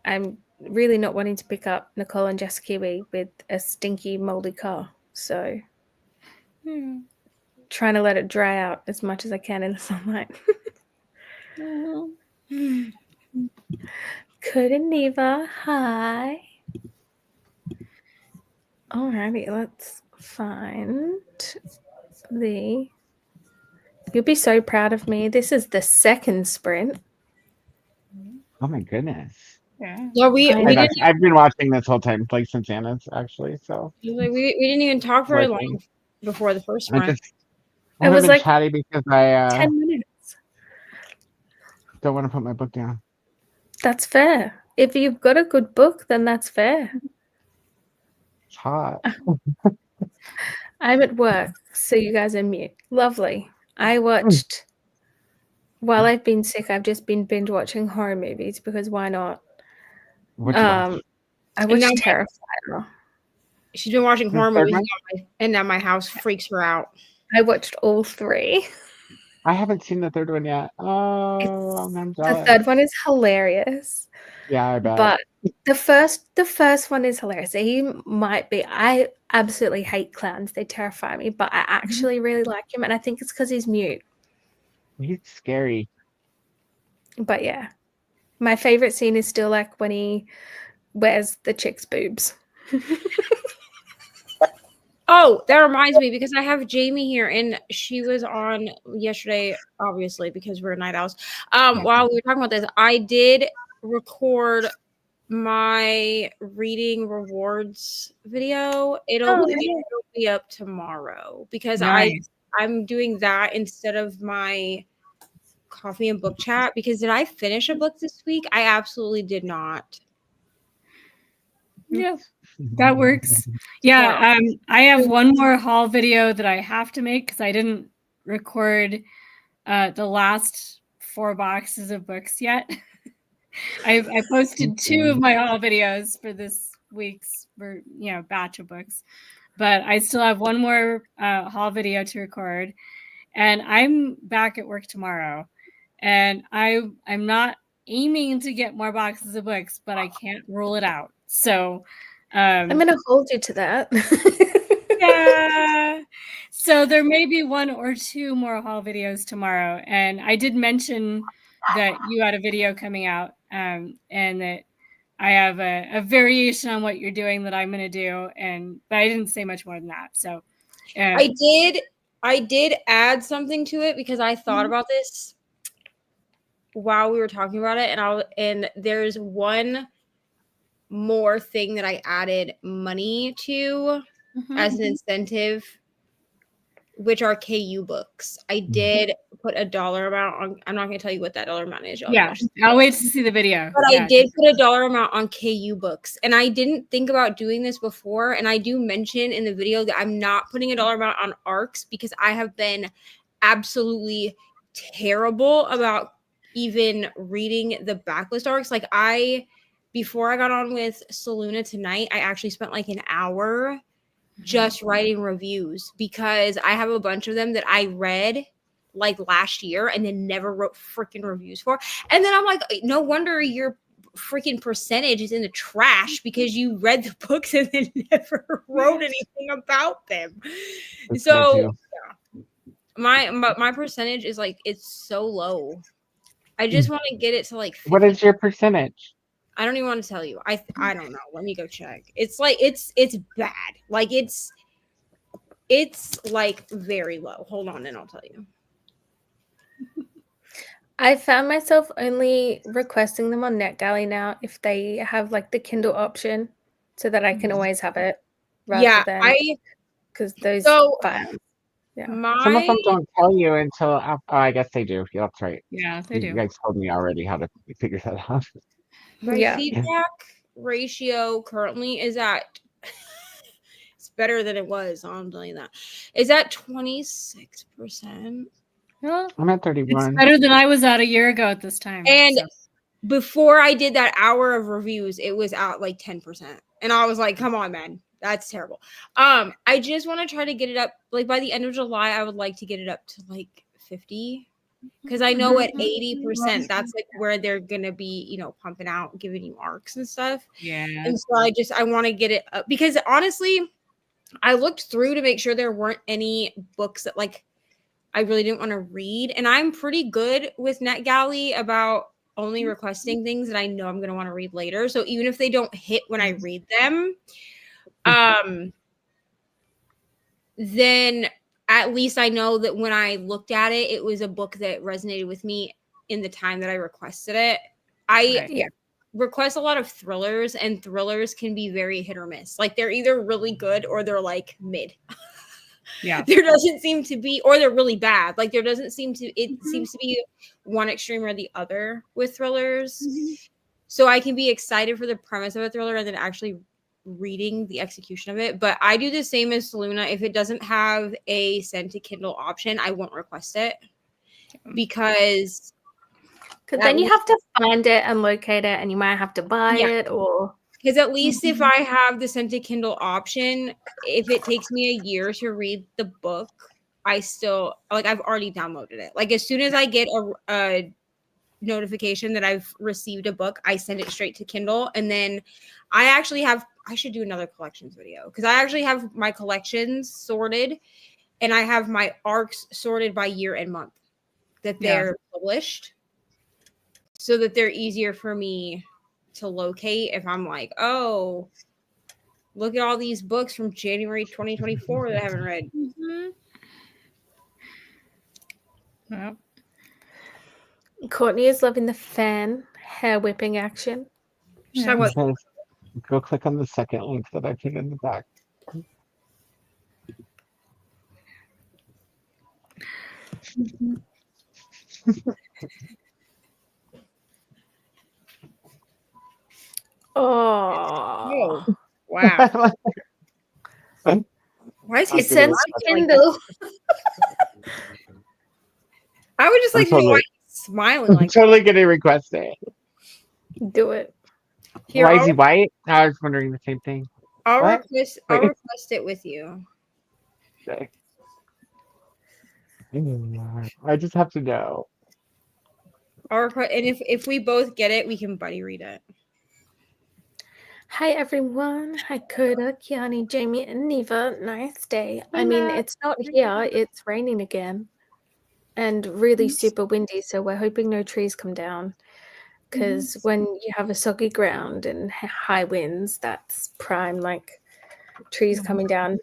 I'm really not wanting to pick up Nicole and Jess Kiwi with a stinky, moldy car. So trying to let it dry out as much as I can in the sunlight. Coda Neva, hi. Alrighty, let's find the. You'll be so proud of me. This is the second sprint. Oh my goodness! Yeah, I've been watching this whole time, like since Anna's actually. So we didn't even talk very long before the first one. It was like chatty because 10 minutes. Don't want to put my book down. That's fair. If you've got a good book, then that's fair. It's hot. I'm at work, so you guys are mute. Lovely. I watched, while I've been sick, I've just been binge watching horror movies because why not? I watched Terrifier. She's been watching horror movies, and now my house freaks her out. I watched all 3. I haven't seen the third one yet. Oh, I'm jealous. The third one is hilarious. Yeah, I bet. But the first one is hilarious. He might be. I absolutely hate clowns. They terrify me. But I actually really like him, and I think it's because he's mute. He's scary. But yeah, my favorite scene is still like when he wears the chick's boobs. Oh, that reminds me, because I have Jamie here, and she was on yesterday, obviously, because we're night owls. While we were talking about this, I did record my reading rewards video. It'll be up tomorrow because I'm doing that instead of my coffee and book chat. Because did I finish a book this week? I absolutely did not. Yeah, that works. Yeah, I have one more haul video that I have to make because I didn't record the last 4 boxes of books yet. I posted 2 of my haul videos for this week's batch of books, but I still have one more haul video to record, and I'm back at work tomorrow, and I'm not aiming to get more boxes of books, but I can't rule it out. So I'm going to hold you to that. Yeah. So there may be 1 or 2 more haul videos tomorrow. And I did mention that you had a video coming out and that I have a variation on what you're doing that I'm going to do. But I didn't say much more than that. So I did add something to it because I thought about this while we were talking about it. And there's one more thing that I added money to as an incentive, which are KU books. I did put a dollar amount on. I'm not going to tell you what that dollar amount is. I'll wait to see the video. But I did put a dollar amount on KU books, and I didn't think about doing this before. And I do mention in the video that I'm not putting a dollar amount on ARCs because I have been absolutely terrible about even reading the backlist ARCs. Like before I got on with Saluna tonight, I actually spent like an hour just writing reviews because I have a bunch of them that I read like last year and then never wrote freaking reviews for. And then I'm like, no wonder your freaking percentage is in the trash because you read the books and then never wrote anything about them. So My percentage is like it's so low. I just want to get it to like 50. What is your percentage? I don't even want to tell you. I don't know. Let me go check. It's like it's bad. Like it's like very low. Hold on and I'll tell you. I found myself only requesting them on NetGalley now if they have like the Kindle option, so that I can always have it. Rather than because those files. Yeah. Some of them don't tell you until after. Oh, I guess they do. Yeah, that's right. Yeah, they do. You guys told me already how to figure that out. My feedback ratio currently is at it's better than it was. I'm telling you that. Is at 26%. Yeah. I'm at 31. It's better than I was at a year ago at this time. And before I did that hour of reviews, it was at like 10%. And I was like, come on, man. That's terrible. I just want to try to get it up. Like by the end of July, I would like to get it up to like 50. Because I know at 80%, that's like where they're gonna be, you know, pumping out, giving you marks and stuff. Yeah. And so I want to get it up because honestly, I looked through to make sure there weren't any books that like I really didn't want to read. And I'm pretty good with NetGalley about only requesting things that I know I'm gonna want to read later. So even if they don't hit when I read them, then at least I know that when I looked at it, it was a book that resonated with me in the time that I requested it. I request a lot of thrillers, and thrillers can be very hit or miss. Like they're either really good or they're like mid. Yeah. There doesn't seem to be, or they're really bad. Like there doesn't seem to, it seems to be one extreme or the other with thrillers. So I can be excited for the premise of a thriller and then actually reading the execution of it. But I do the same as Luna. If it doesn't have a send to Kindle option, I won't request it because then you have to find it and locate it, and you might have to buy it, or because at least if I have the send to Kindle option, if it takes me a year to read the book, I still like I've already downloaded it. Like as soon as I get a notification that I've received a book, I send it straight to Kindle. And then I should do another collections video because I actually have my collections sorted and I have my arcs sorted by year and month that they're published so that they're easier for me to locate if I'm like, oh, look at all these books from January 2024 that I haven't read. Yep. Courtney is loving the fan hair whipping action. Go click on the second link that I put in the back. Oh, wow. Why is he sends to Kindle? I would just like to know why he's smiling like I'm totally gonna request it. Do it. Here, why is he white? I was wondering the same thing. I'll request it with you. Okay. I just have to know. I'll request, and if we both get it, we can buddy read it. Hi everyone. Hi Coda, Kiani, Jamie, and Neva. Nice day. I mean, it's not here. It's raining again. And really super windy, so we're hoping no trees come down. Because when you have a soggy ground and high winds, that's prime, like trees coming down.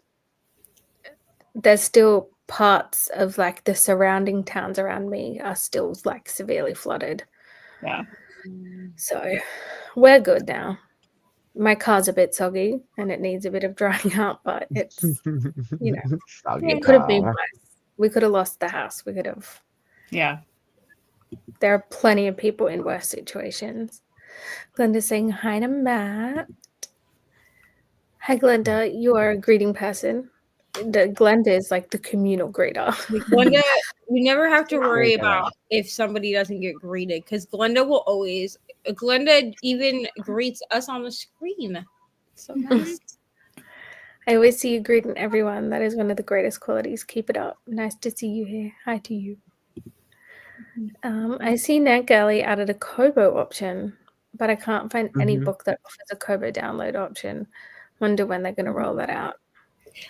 There's still parts of like the surrounding towns around me are still like severely flooded. Yeah. So we're good now. My car's a bit soggy and it needs a bit of drying out, but it's, you know, it could have been worse. We could have lost the house. We could have. Yeah. There are plenty of people in worse situations. Glenda's saying hi to Matt. Hi, Glenda. You are a greeting person. Glenda is like the communal greeter. Glenda, you never have to worry about if somebody doesn't get greeted because Glenda will always. Glenda even greets us on the screen. So nice. I always see you greeting everyone. That is one of the greatest qualities. Keep it up. Nice to see you here. Hi to you. I see NetGalley added a Kobo option, but I can't find any book that offers a Kobo download option. Wonder when they're going to roll that out.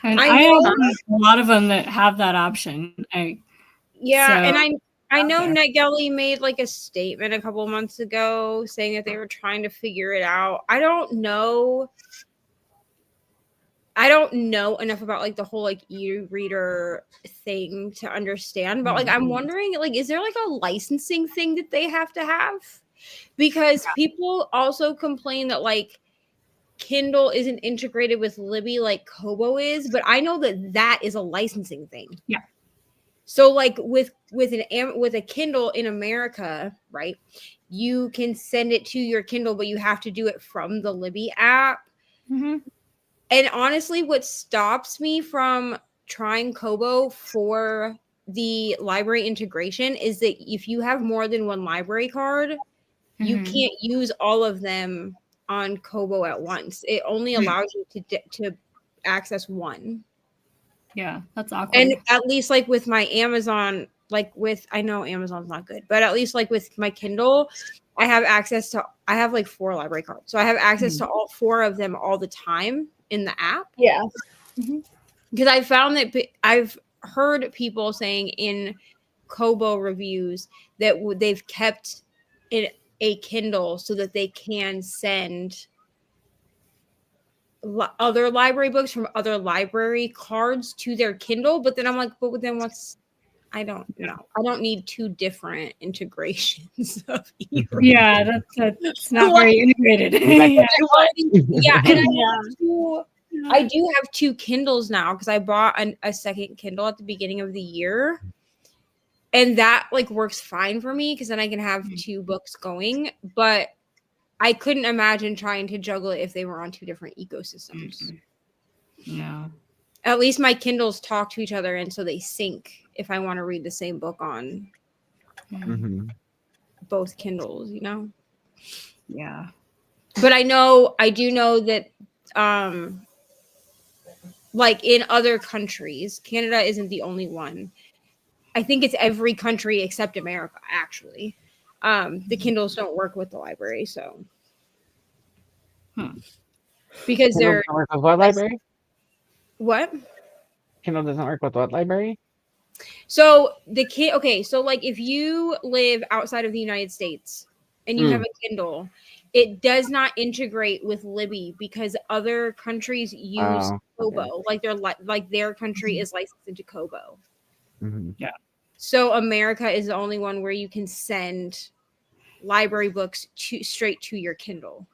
And I have a lot of them that have that option. Yeah, So, and I know okay. NetGalley made like a statement a couple of months ago saying that they were trying to figure it out. I don't know enough about like the whole like e-reader thing to understand, but like I'm wondering, like, is there like a licensing thing that they have to have? Because people also complain that like Kindle isn't integrated with Libby like Kobo is, but I know that is a licensing thing. Yeah. So like with a Kindle in America, right? You can send it to your Kindle, but you have to do it from the Libby app. Mm-hmm. And honestly, what stops me from trying Kobo for the library integration is that if you have more than one library card, you can't use all of them on Kobo at once. It only allows you to access one. Yeah, that's awkward. And at least like with my Amazon, I know Amazon's not good, but at least like with my Kindle, I have like 4 library cards. So I have access to all 4 of them all the time in the app. Yeah. Because I found that I've heard people saying in Kobo reviews that they've kept a Kindle so that they can send other library books from other library cards to their Kindle. But then I'm like, but then I don't know. I don't need 2 different integrations of e-reading. Yeah, that's not very integrated. Yeah, and I do have 2 Kindles now because I bought a second Kindle at the beginning of the year. And that like works fine for me because then I can have 2 books going. But I couldn't imagine trying to juggle it if they were on 2 different ecosystems. No. At least my Kindles talk to each other, and so they sync if I want to read the same book on both Kindles, you know? Yeah. But I do know that like in other countries, Canada isn't the only one. I think it's every country except America, actually. The Kindles don't work with the library, so because they're Kindle doesn't work with what library? what? Kindle doesn't work with what library? So so like if you live outside of the United States and you have a Kindle, it does not integrate with Libby because other countries use Kobo. Okay. Like their country is licensed into Kobo. Yeah. So America is the only one where you can send library books straight to your Kindle.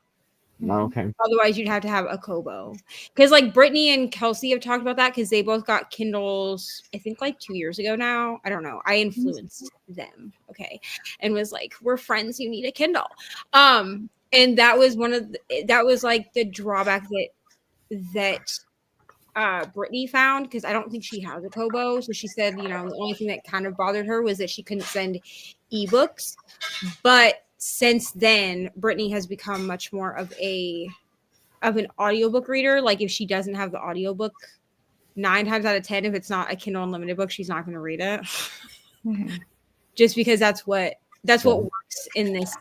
Okay. Otherwise, you'd have to have a Kobo. Because like Brittany and Kelsey have talked about that because they both got Kindles, I think like 2 years ago now. I don't know. I influenced them. Okay. And was like, we're friends. You need a Kindle. And that was that was like the drawback that Brittany found because I don't think she has a Kobo. So she said, the only thing that kind of bothered her was that she couldn't send ebooks. But since then, Brittany has become much more of an audiobook reader. Like if she doesn't have the audiobook, 9 times out of 10, if it's not a Kindle Unlimited book, she's not going to read it. Just because that's what works in this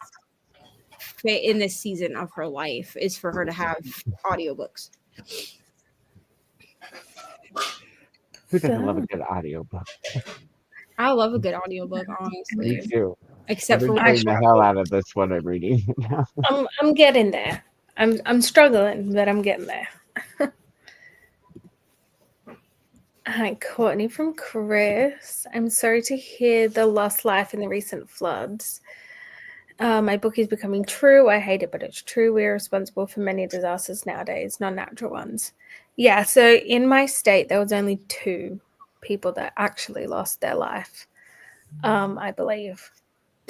season of her life is for her to have audiobooks. Who doesn't love a good audiobook? I love a good audiobook, honestly. Me too. Except for enjoying the hell out of this one I'm reading. I'm getting there. I'm struggling, but I'm getting there. Hi, Courtney from Chris. I'm sorry to hear the lost life in the recent floods. My book is becoming true. I hate it, but it's true. We are responsible for many disasters nowadays, non-natural ones. Yeah, so in my state, there was only 2 people that actually lost their life, I believe.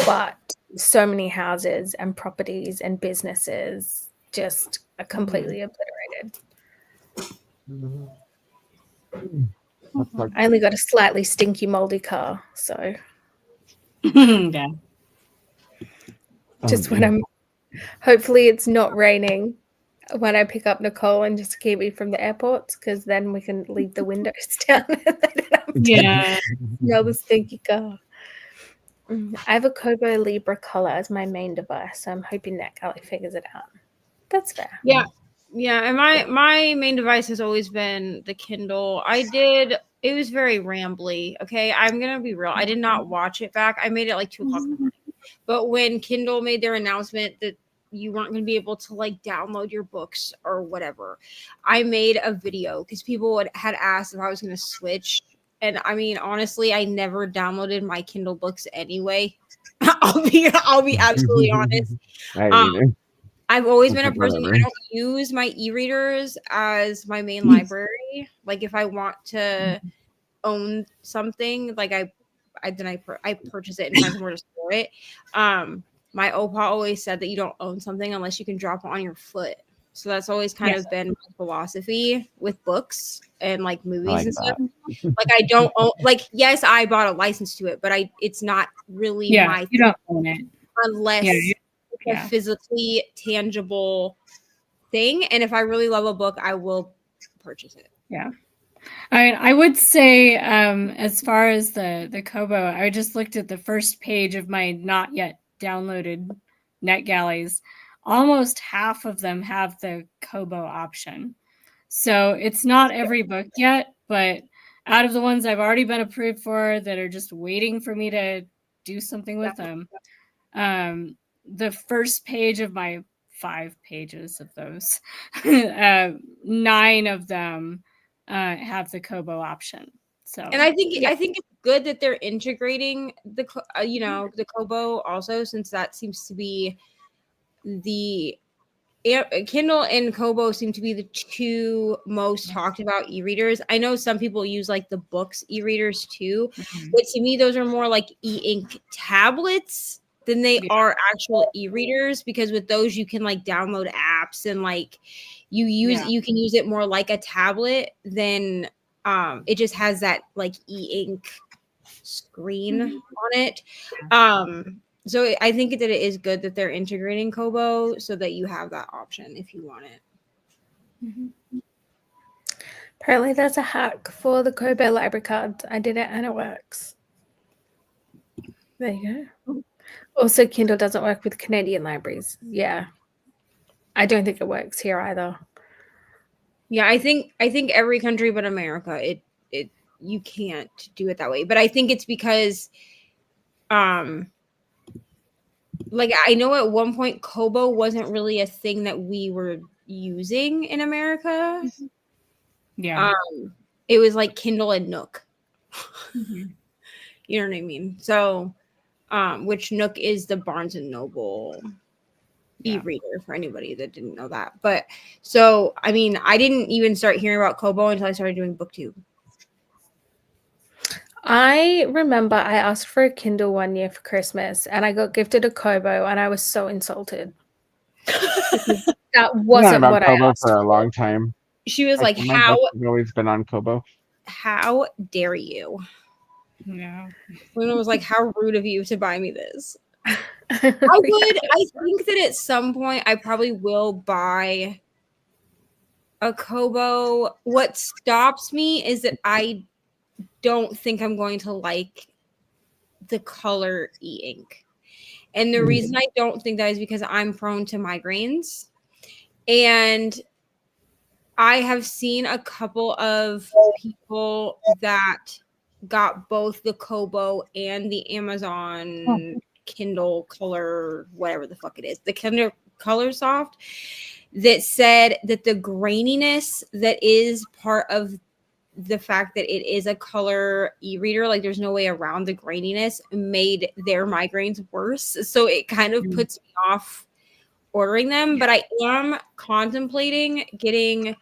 But so many houses and properties and businesses just are completely obliterated. I only got a slightly stinky, moldy car, so Yeah. just when I'm hopefully it's not raining when I pick up Nicole and just keep me from the airports, because then we can leave the windows down and Yeah. smell the stinky car. I have a Kobo Libra color as my main device, so I'm hoping that Kelly figures it out. That's fair. Yeah, and my main device has always been the Kindle. I did It was very rambly. Okay, I'm gonna be real. I did not watch it back. I made it like 2:00 in the morning. But when Kindle made their announcement that you weren't going to be able to like download your books or whatever, I made a video because people had asked if I was going to switch. And I mean, honestly, I never downloaded my Kindle books anyway. I'll be absolutely honest. I've always been a person. I don't use my e-readers as my main library. Like if I want to own something, like I purchase it and find somewhere to store it. My opa always said that you don't own something unless you can drop it on your foot. So that's always kind of been my philosophy with books and like movies and stuff. Like I don't own, like, yes, I bought a license to it, but it's not really my you don't own it unless it's a physically tangible thing. And if I really love a book, I will purchase it. Yeah. I would say, as far as the Kobo, I just looked at the first page of my not yet downloaded NetGalleys. Almost half of them have the Kobo option. So it's not every book yet, but out of the ones I've already been approved for that are just waiting for me to do something with them, the first page of my 5 pages of those, 9 of them have the Kobo option. So, and I think it's good that they're integrating the Kobo also, since that seems to be the Kindle and Kobo seem to be the 2 most talked about e-readers. I know some people use like the books e-readers too, but to me those are more like e-ink tablets than they are actual e-readers, because with those you can like download apps and like you can use it more like a tablet than it just has that like e-ink screen on it. So I think that it is good that they're integrating Kobo so that you have that option if you want it. Apparently there's a hack for the Kobo library cards. I did it and it works. There you go. Also, Kindle doesn't work with Canadian libraries. Yeah. I don't think it works here either. Yeah, I think every country but America, it you can't do it that way. But I think it's because like I know at one point Kobo wasn't really a thing that we were using in America. Yeah. It was like Kindle and Nook. You know what I mean? So which Nook is the Barnes and Noble e-reader for anybody that didn't know that. But so I mean, I didn't even start hearing about Kobo until I started doing BookTube. I remember I asked for a Kindle one year for Christmas and I got gifted a Kobo and I was so insulted. That wasn't what I asked for a long time. She was like, "How? I've always been on Kobo. How dare you?" Yeah. Luna was like, "How rude of you to buy me this." I think that at some point I probably will buy a Kobo. What stops me is that I don't think I'm going to like the color e-ink. And the reason I don't think that is because I'm prone to migraines. And I have seen a couple of people that got both the Kobo and the Amazon Kindle color, whatever the fuck it is, the Kindle Color Soft, that said that the graininess that is part of the fact that it is a color e-reader, like there's no way around the graininess, made their migraines worse. So it kind of puts me off ordering them. But I am contemplating getting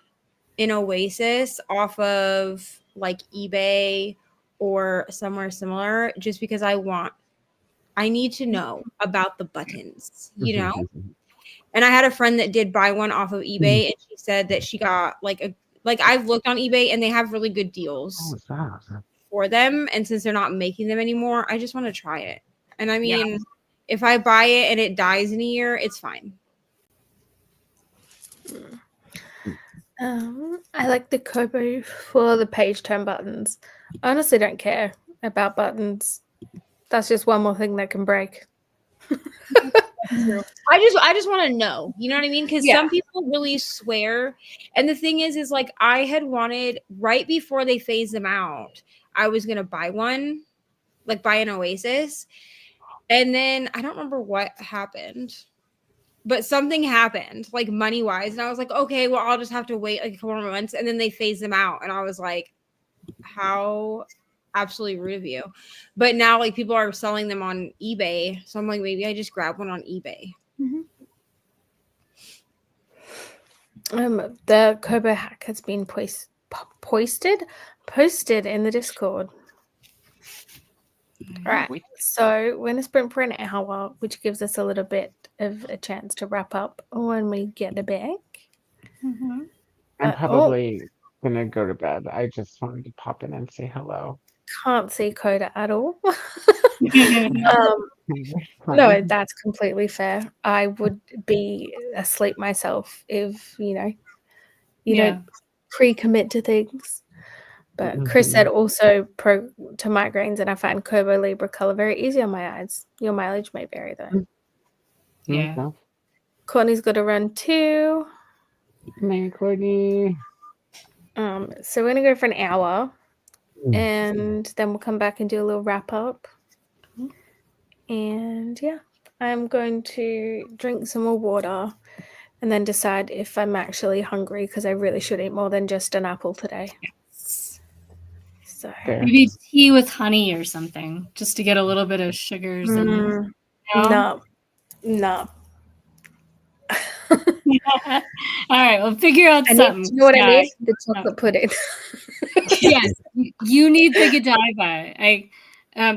an Oasis off of like eBay or somewhere similar, just because I need to know about the buttons, you know? And I had a friend that did buy one off of eBay, and she said that she got like I've looked on eBay and they have really good deals for them. And since they're not making them anymore, I just want to try it. And I mean, if I buy it and it dies in a year, it's fine. I like the Kobo for the page turn buttons. I honestly don't care about buttons. That's just one more thing that can break. I just want to know, you know what I mean? Because Yeah. some people really swear. And the thing is like I had wanted right before they phase them out, I was gonna buy one, like buy an Oasis. And then I don't remember what happened, but something happened, like money wise. And I was like, okay, well, I'll just have to wait like a couple more months. And then they phased them out. And I was like, how absolutely rude of you. But now like people are selling them on eBay. So I'm like, maybe I just grab one on eBay. The Kobo hack has been posted in the Discord. All right, so we're going to sprint for an hour, which gives us a little bit of a chance to wrap up when we get back. I'm probably gonna go to bed. I just wanted to pop in and say hello. Can't see Coda at all. No, that's completely fair. I would be asleep myself if, you don't pre-commit to things. But Chris said also pro to migraines, and I find Kobo Libra color very easy on my eyes. Your mileage may vary though. Yeah. Courtney's got to run too. Hey, Courtney. So we're gonna go for an hour, and then we'll come back and do a little wrap up. And yeah, I'm going to drink some more water and then decide if I'm actually hungry, because I really should eat more than just an apple today. So maybe tea with honey or something, just to get a little bit of sugars in. No. All right, we'll figure out something. You know what I need? The chocolate pudding. Yes, you need the Godiva.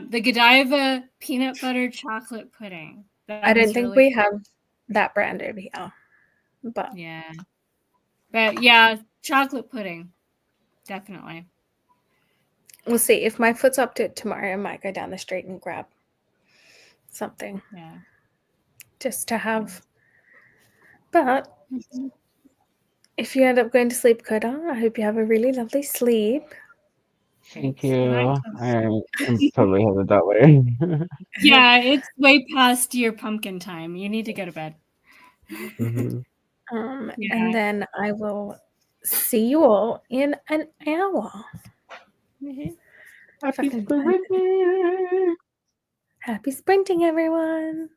The Godiva peanut butter chocolate pudding. I don't think we have that brand over here, but yeah, chocolate pudding, definitely. We'll see. If my foot's up to it tomorrow, I might go down the street and grab something. Yeah, just to have. But if you end up going to sleep, Coda, I hope you have a really lovely sleep. Thank you. I'm totally headed that way. Yeah, it's way past your pumpkin time. You need to go to bed. And then I will see you all in an hour. Happy sprinting! Happy sprinting, everyone!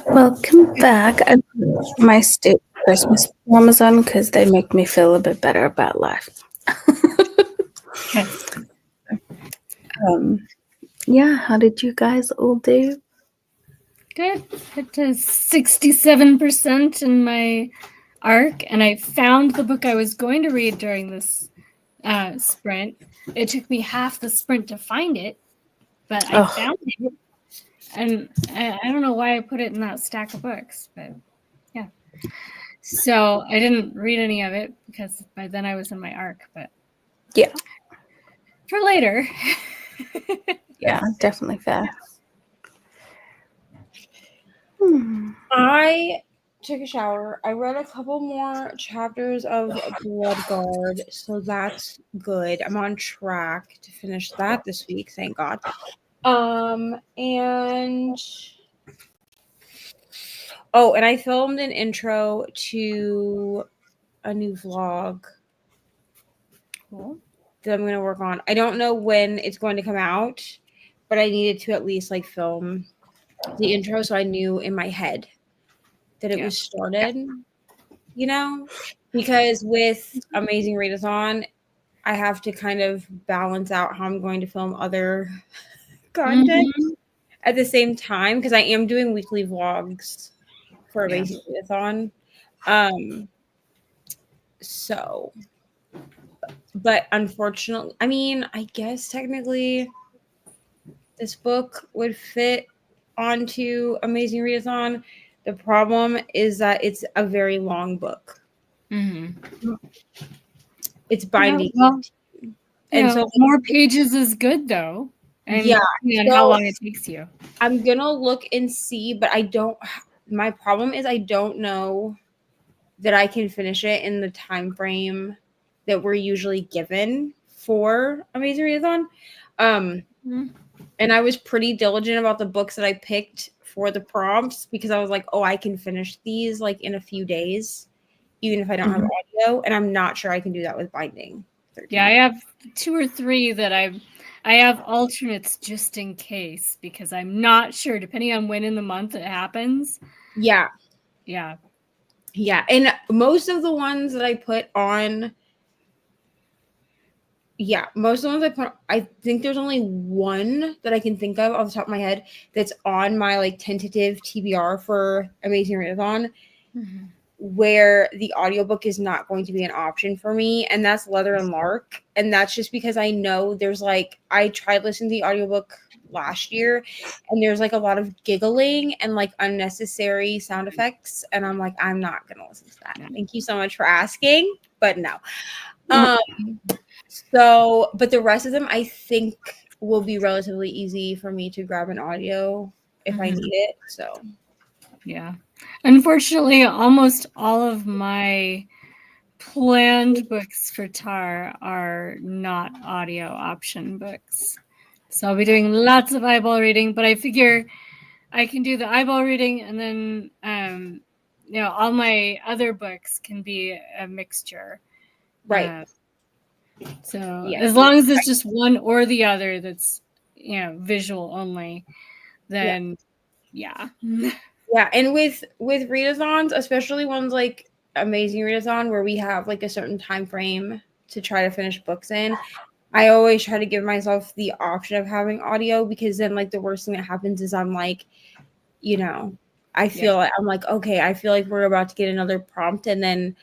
Welcome back. I put my state Christmas poems on because they make me feel a bit better about life. Okay. Yeah, how did you guys all do? Good. Hit to 67% in my arc, and I found the book I was going to read during this sprint. It took me half the sprint to find it, but I found it. And I don't know why I put it in that stack of books, but yeah. So I didn't read any of it because by then I was in my arc, but yeah, for later. Yeah, definitely fair. I took a shower. I read a couple more chapters of Bloodguard, so that's good. I'm on track to finish that this week, thank God. And I filmed an intro to a new vlog. Cool. That I'm going to work on. I don't know when it's going to come out, but I needed to at least like film the intro so I knew in my head that it was started, you know, because with Amazing Readathon, I have to kind of balance out how I'm going to film other content at the same time because I am doing weekly vlogs for Amazing Readathon. So, but unfortunately, I mean, I guess technically this book would fit onto Amazing Readathon. The problem is that it's a very long book. It's binding. And so more pages is good though. And how long it takes you. I'm gonna look and see, but my problem is I don't know that I can finish it in the time frame that we're usually given for Amazing Readathon. And I was pretty diligent about the books that I picked for the prompts because I was like, oh, I can finish these like in a few days, even if I don't have audio. And I'm not sure I can do that with binding. 13. Yeah, I have 2 or 3 that I have alternates just in case because I'm not sure, depending on when in the month it happens. Yeah. Yeah. Yeah. And most of the ones that I put on, I think there's only one that I can think of off the top of my head that's on my like tentative TBR for Amazing Readathon, where the audiobook is not going to be an option for me, and that's Leather and Lark. And that's just because I know there's like, I tried listening to the audiobook last year and there's like a lot of giggling and like unnecessary sound effects, and I'm like, I'm not gonna listen to that. Thank you so much for asking, but no. So, but the rest of them I think will be relatively easy for me to grab an audio if I need it. So, yeah. Unfortunately, almost all of my planned books for TAR are not audio option books. So I'll be doing lots of eyeball reading, but I figure I can do the eyeball reading and then, all my other books can be a mixture. right. So as long as it's just one or the other that's, visual only, then yeah. Yeah. And with readathons, especially ones like Amazing Readathon, where we have like a certain time frame to try to finish books in, I always try to give myself the option of having audio, because then like the worst thing that happens is I'm like, I feel like I'm like, okay, I feel like we're about to get another prompt, and then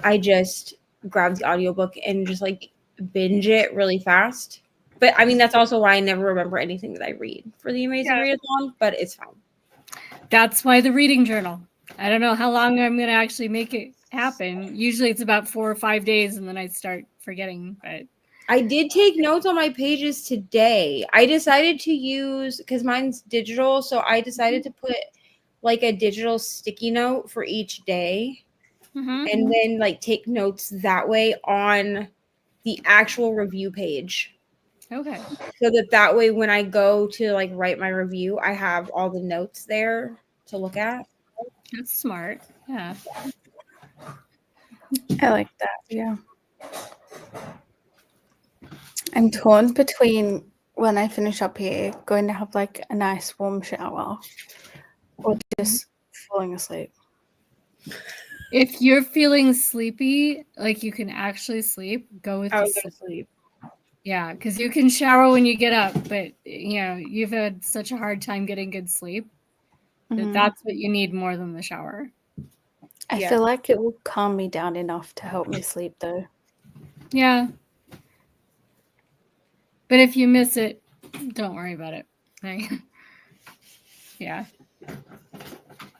I just grab the audiobook and just like binge it really fast. But I mean, that's also why I never remember anything that I read for the Amazing Readathon, but it's fine. That's why the reading journal. I don't know how long I'm going to actually make it happen. Usually it's about 4 or 5 days and then I start forgetting, but I did take notes on my pages today. I decided to use, because mine's digital, so I decided to put like a digital sticky note for each day. And then like take notes that way on the actual review page. Okay. So that way when I go to like write my review, I have all the notes there to look at. That's smart. Yeah. I like that. Yeah. I'm torn between when I finish up here, going to have like a nice warm shower, or just falling asleep. If you're feeling sleepy, like you can actually sleep, go with I the was gonna sleep. Yeah, because you can shower when you get up, but you've had such a hard time getting good sleep that that's what you need more than the shower. I feel like it will calm me down enough to help me sleep, though. Yeah. But if you miss it, don't worry about it. Yeah.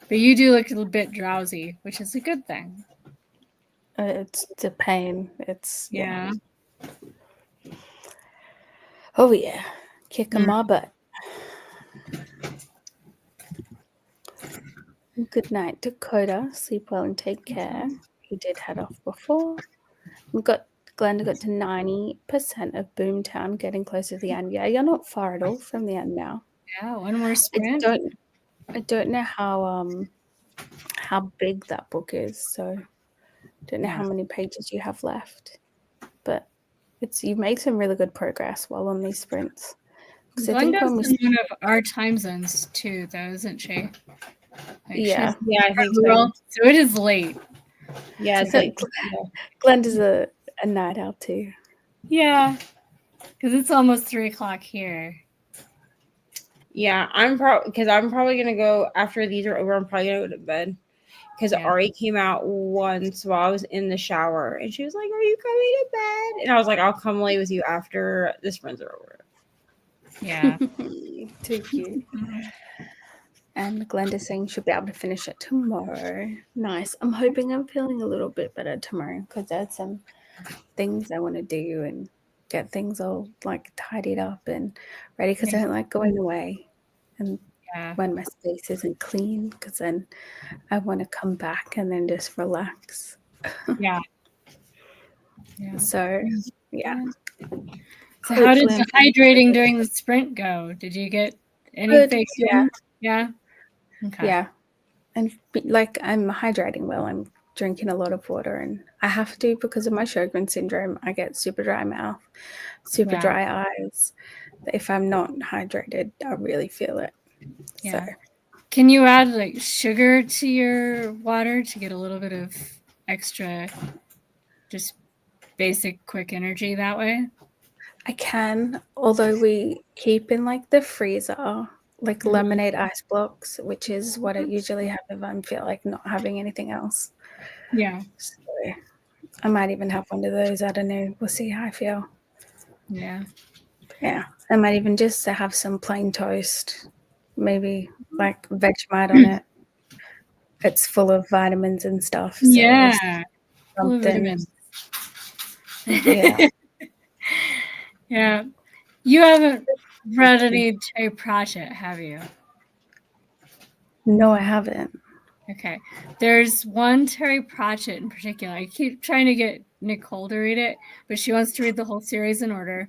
But you do look a little bit drowsy, which is a good thing. It's the pain. It's Yeah. Oh yeah, kicking my butt. Good night, Dakota. Sleep well and take care. He did head off before. Glenda got to 90% of Boomtown, getting close to the end. Yeah, you're not far at all from the end now. Yeah, one more sprint. I don't know how big that book is, so don't know how many pages you have left. But you've made some really good progress while on these sprints. Glenda's in one of our time zones too, though, isn't she? Like yeah, I think so. So it is late. Yeah, it's like Glenda's a night owl too. Yeah, because it's almost 3:00 here. Yeah, I'm probably gonna go after these are over. I'm probably gonna go to bed because Ari came out once while I was in the shower, and she was like, "Are you coming to bed?" And I was like, "I'll come lay with you after the sprints are over." Yeah, too cute. And Glenda's saying she'll be able to finish it tomorrow. Nice. I'm hoping I'm feeling a little bit better tomorrow because there's some things I want to do and get things all like tidied up and ready because I don't like going away and when my space isn't clean because then I want to come back and then just relax. Yeah. So, yeah. So how did the hydrating during the sprint go? Did you get anything? Yeah. Okay. Yeah. And like I'm hydrating well. I'm drinking a lot of water and I have to because of my Sjogren's syndrome. I get super dry mouth, super dry eyes. If I'm not hydrated, I really feel it. Yeah. So. Can you add like sugar to your water to get a little bit of extra, just basic quick energy that way? I can, although we keep in like the freezer like lemonade ice blocks, which is what I usually have if I feel like not having anything else. Yeah. So I might even have one of those. I don't know. We'll see how I feel. Yeah. Yeah. I might even just have some plain toast, maybe like Vegemite on it. It's full of vitamins and stuff. So yeah. Full of vitamins. Yeah. Yeah. You haven't read any Terry Pratchett, have you? No, I haven't. Okay. There's one Terry Pratchett in particular. I keep trying to get Nicole to read it, but she wants to read the whole series in order.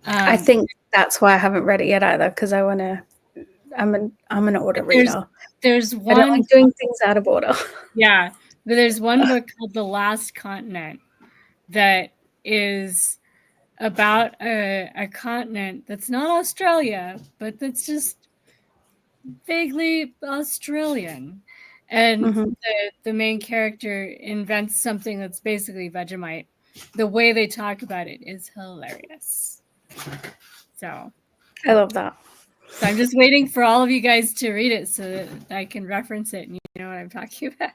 I think that's why I haven't read it yet either, because I want to. I'm an order reader. There's one. I don't like doing things out of order. Yeah, but there's one book called The Last Continent that is about a continent that's not Australia, but that's just vaguely Australian. And the main character invents something that's basically Vegemite. The way they talk about it is hilarious. So I love that. So I'm just waiting for all of you guys to read it so that I can reference it and you know what I'm talking about.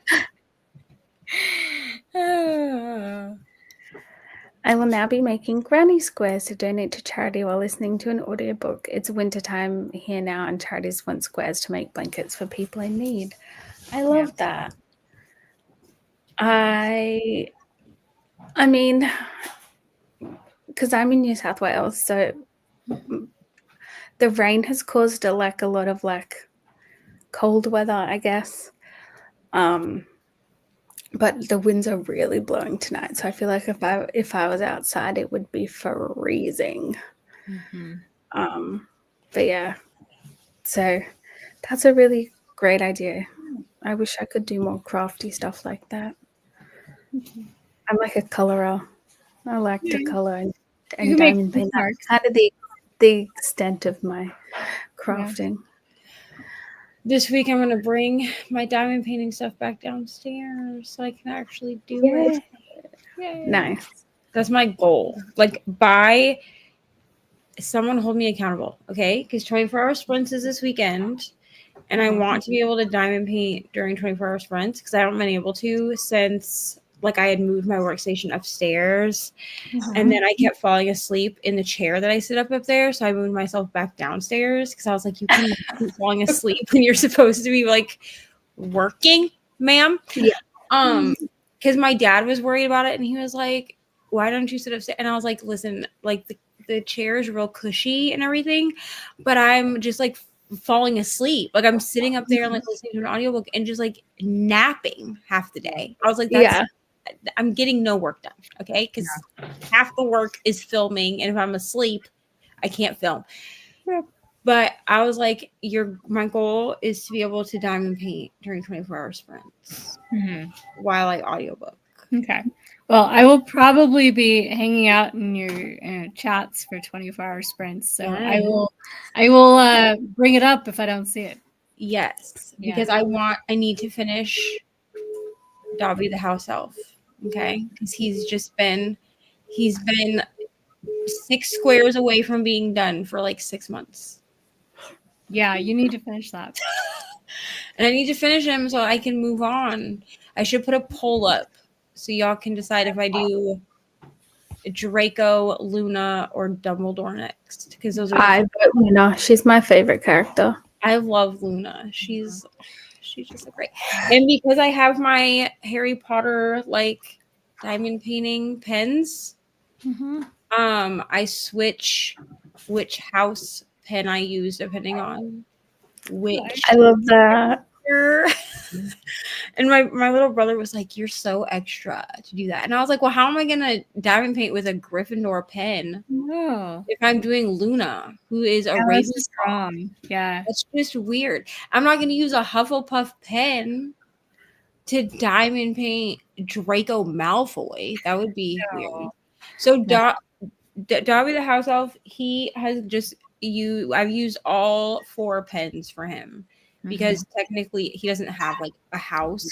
I will now be making granny squares to donate to charity while listening to an audiobook. It's wintertime here now, and charities want squares to make blankets for people in need. I love that. I mean, because I'm in New South Wales, so the rain has caused a lot of cold weather, I guess. But the winds are really blowing tonight, so I feel like if I was outside, it would be freezing. But yeah, so that's a really great idea. I wish I could do more crafty stuff like that. I'm like a colorer. I like to color and You make diamond paint. marks. That's kind of the extent of my crafting. This week I'm gonna bring my diamond painting stuff back downstairs so I can actually do it. Yay. Nice. That's my goal. Like, someone hold me accountable, okay? Because 24-hour sprints is this weekend, and I want to be able to diamond paint during 24-hour sprints because I haven't been able to since like I had moved my workstation upstairs, and then I kept falling asleep in the chair that I sit up there. So I moved myself back downstairs because I was like, you can keep falling asleep when you're supposed to be like working, ma'am. Yeah. Because my dad was worried about it, and he was like, why don't you sit upstairs? And I was like, listen, like the chair is real cushy and everything, but I'm just like falling asleep. Like I'm sitting up there and like listening to an audiobook and just like napping half the day. I was like, I'm getting no work done. Okay. Because half the work is filming. And if I'm asleep, I can't film. Yeah. But I was like, my goal is to be able to diamond paint during 24-hour sprints while I audiobook. Okay. Well, I will probably be hanging out in your chats for 24-hour sprints. So I will bring it up if I don't see it. Yes. Because I need to finish Dobby the house elf. Okay. Because he's been 6 squares away from being done for like 6 months. Yeah, you need to finish that. And I need to finish him so I can move on. I should put a poll up so y'all can decide if I do Draco, Luna, or Dumbledore next. Because those are I vote Luna. She's my favorite character. I love Luna. She's just so great. And because I have my Harry Potter like diamond painting pens, I switch which house pen I use depending on which. I love that. And my little brother was like, you're so extra to do that. And I was like, well, how am I gonna diamond paint with a Gryffindor pen if I'm doing Luna, who is a Ravenclaw? Yeah, that's just weird. I'm not gonna use a Hufflepuff pen to diamond paint Draco Malfoy. That would be weird. So Dobby the house elf, he has I've used all 4 pens for him. Because technically he doesn't have like a house,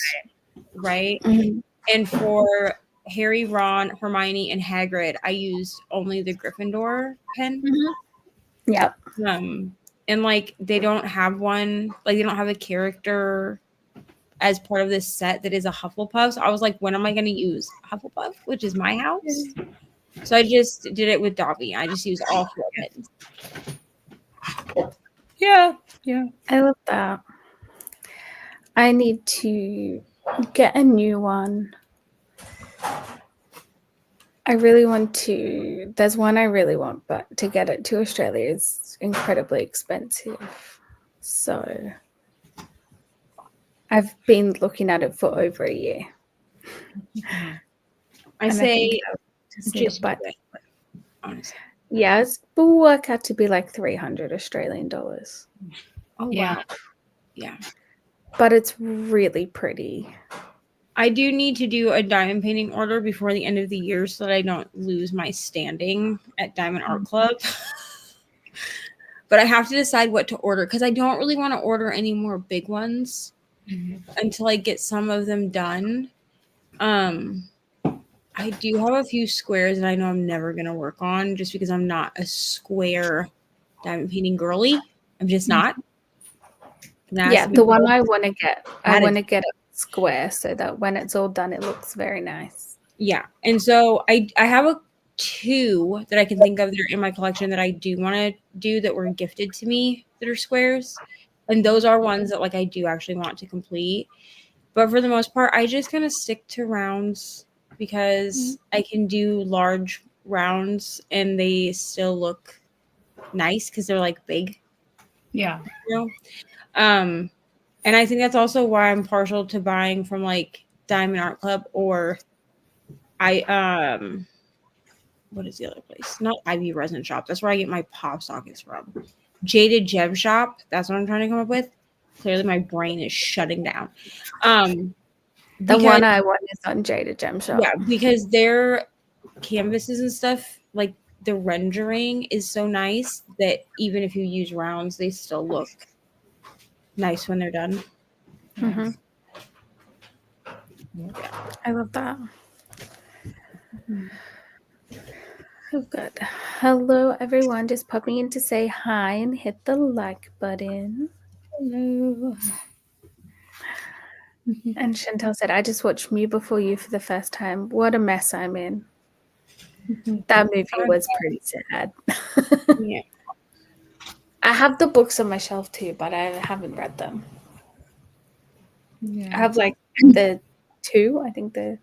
right? And for Harry, Ron, Hermione, and Hagrid, I used only the Gryffindor pen. Yep. And like they don't have one, like they don't have a character as part of this set that is a Hufflepuff. So I was like, when am I going to use Hufflepuff, which is my house? So I just did it with Dobby. I just used all 4 pens. Yeah. I love that. I need to get a new one. I really want to. There's one I really want, but to get it to Australia is incredibly expensive. So I've been looking at it for over a year. I say just buy it. Honestly. Yeah, it will work out to be like 300 Australian dollars. Oh, wow. Yeah. But it's really pretty. I do need to do a diamond painting order before the end of the year so that I don't lose my standing at Diamond Art Club. But I have to decide what to order because I don't really want to order any more big ones until I get some of them done. I do have a few squares that I know I'm never going to work on just because I'm not a square diamond painting girly. I'm just not. Yeah, the one I want to get, I want to get it square so that when it's all done, it looks very nice. Yeah. And so I have 2 that I can think of that are in my collection that I do want to do that were gifted to me that are squares. And those are ones that like I do actually want to complete. But for the most part, I just kind of stick to rounds because I can do large rounds and they still look nice because they're like big. Yeah. You know? And I think that's also why I'm partial to buying from like Diamond Art Club or what is the other place? Not Ivy Resin Shop. That's where I get my pop sockets from. Jaded Gem Shop. That's what I'm trying to come up with. Clearly my brain is shutting down. The one I want is on Jada Gem Shop. Yeah, because their canvases and stuff, like the rendering is so nice that even if you use rounds, they still look nice when they're done. Mm-hmm. I love that. Oh, good. Hello, everyone. Just popping in to say hi and hit the like button. Hello. And Chantel said, I just watched Me Before You for the first time. What a mess I'm in. That movie was pretty sad. Yeah. I have the books on my shelf too, but I haven't read them. Yeah. I have like the two. I think the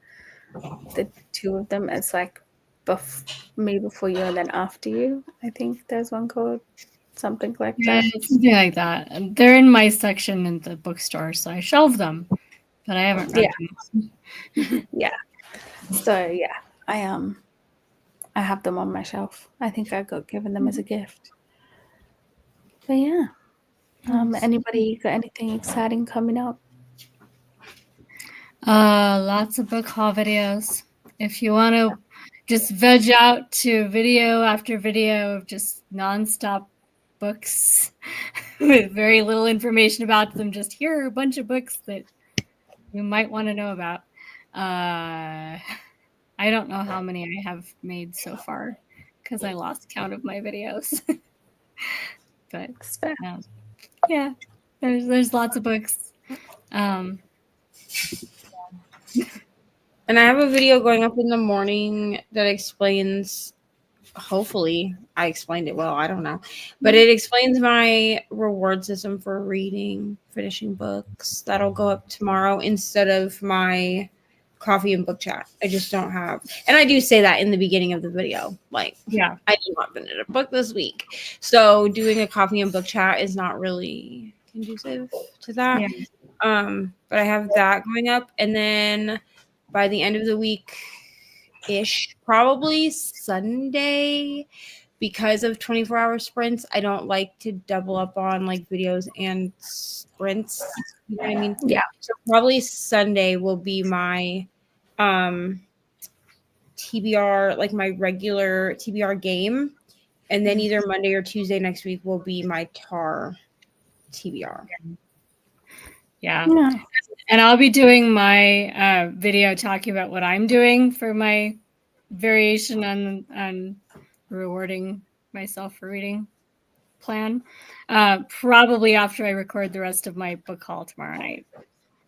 two of them. It's like Me Before You and then After You. I think there's one called something like that. Something like that. And they're in my section in the bookstore, so I shelve them, but I haven't read them. Yeah. So yeah, I have them on my shelf. I think I got given them as a gift. But yeah. Anybody got anything exciting coming up? Lots of book haul videos. If you want to just veg out to video after video of just nonstop books with very little information about them, just here are a bunch of books that you might want to know about. I don't know how many I have made so far because I lost count of my videos. But yeah, there's lots of books. And I have a video going up in the morning that explains, hopefully I explained it well, I don't know, but it explains my reward system for reading, finishing books. That'll go up tomorrow instead of my coffee and book chat. I just don't have, and I do say that in the beginning of the video, like, Yeah, I did not finish a book this week, so doing a coffee and book chat is not really conducive to that. Yeah. But I have that going up, and then by the end of the week ish, probably Sunday, because of 24-hour sprints, I don't like to double up on like videos and sprints. You know what I mean? Yeah. So probably Sunday will be my TBR, like my regular TBR game. And then either Monday or Tuesday next week will be my TAR TBR. Yeah. And I'll be doing my video talking about what I'm doing for my variation on rewarding myself for reading plan, probably after I record the rest of my book haul tomorrow night.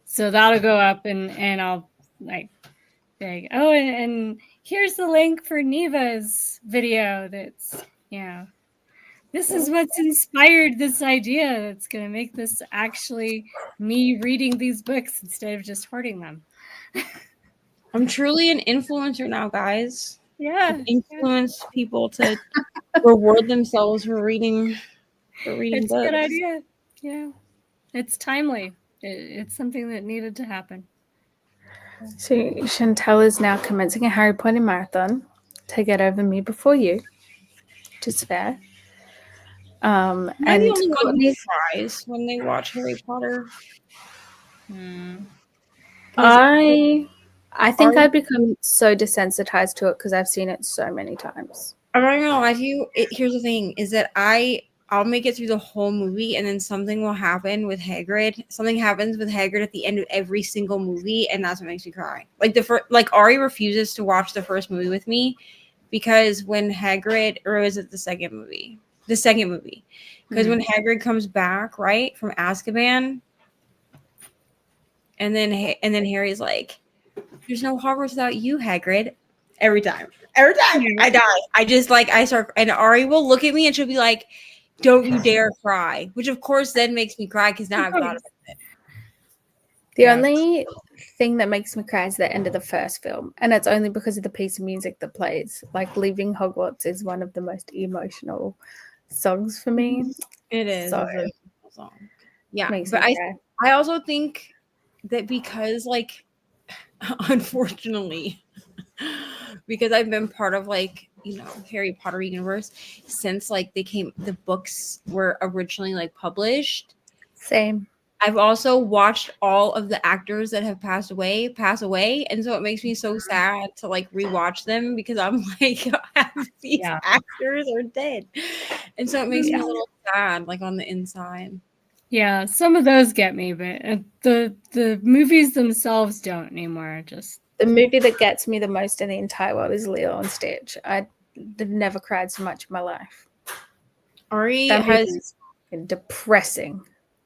So that'll go up and I'll like say, oh, and here's the link for Neva's video that's, this is what's inspired this idea that's going to make this actually me reading these books instead of just hoarding them. I'm truly an influencer now, guys. Yeah. Influence people to reward themselves for reading It's books. a good idea. Yeah. It's timely. It's something that needed to happen. So Chantel is now commencing a Harry Potter marathon to get over Me Before You, which is fair. Am I the only one who cries when they watch Harry Potter? I think I've become so desensitized to it because I've seen it so many times. I'm not gonna lie to you. Here's the thing: is that I'll make it through the whole movie, and then something will happen with Hagrid. Something happens with Hagrid at the end of every single movie, and that's what makes me cry. Like Ari refuses to watch the first movie with me because when Hagrid, or is it the second movie? The second movie, because when Hagrid comes back, right, from Azkaban, and then Harry's like, "There's no Hogwarts without you, Hagrid." Every time I die, I start, and Ari will look at me and she'll be like, "Don't you dare cry," which of course then makes me cry because now I've thought about it. The only thing that makes me cry is the end of the first film, and it's only because of the piece of music that plays. Like Leaving Hogwarts is one of the most emotional songs for me. It is so a really cool song. Yeah, but I also think that because, like, unfortunately, because I've been part of, like, you know, Harry Potter universe since like the books were originally like published. Same. I've also watched all of the actors that have passed away pass away, and so it makes me so sad to like rewatch them because I'm like, half these actors are dead, and so it makes me a little sad, like on the inside. Yeah, some of those get me, but the movies themselves don't anymore. Just the movie that gets me the most in the entire world is Lilo and Stitch. I've never cried so much in my life. Ari that has been depressing.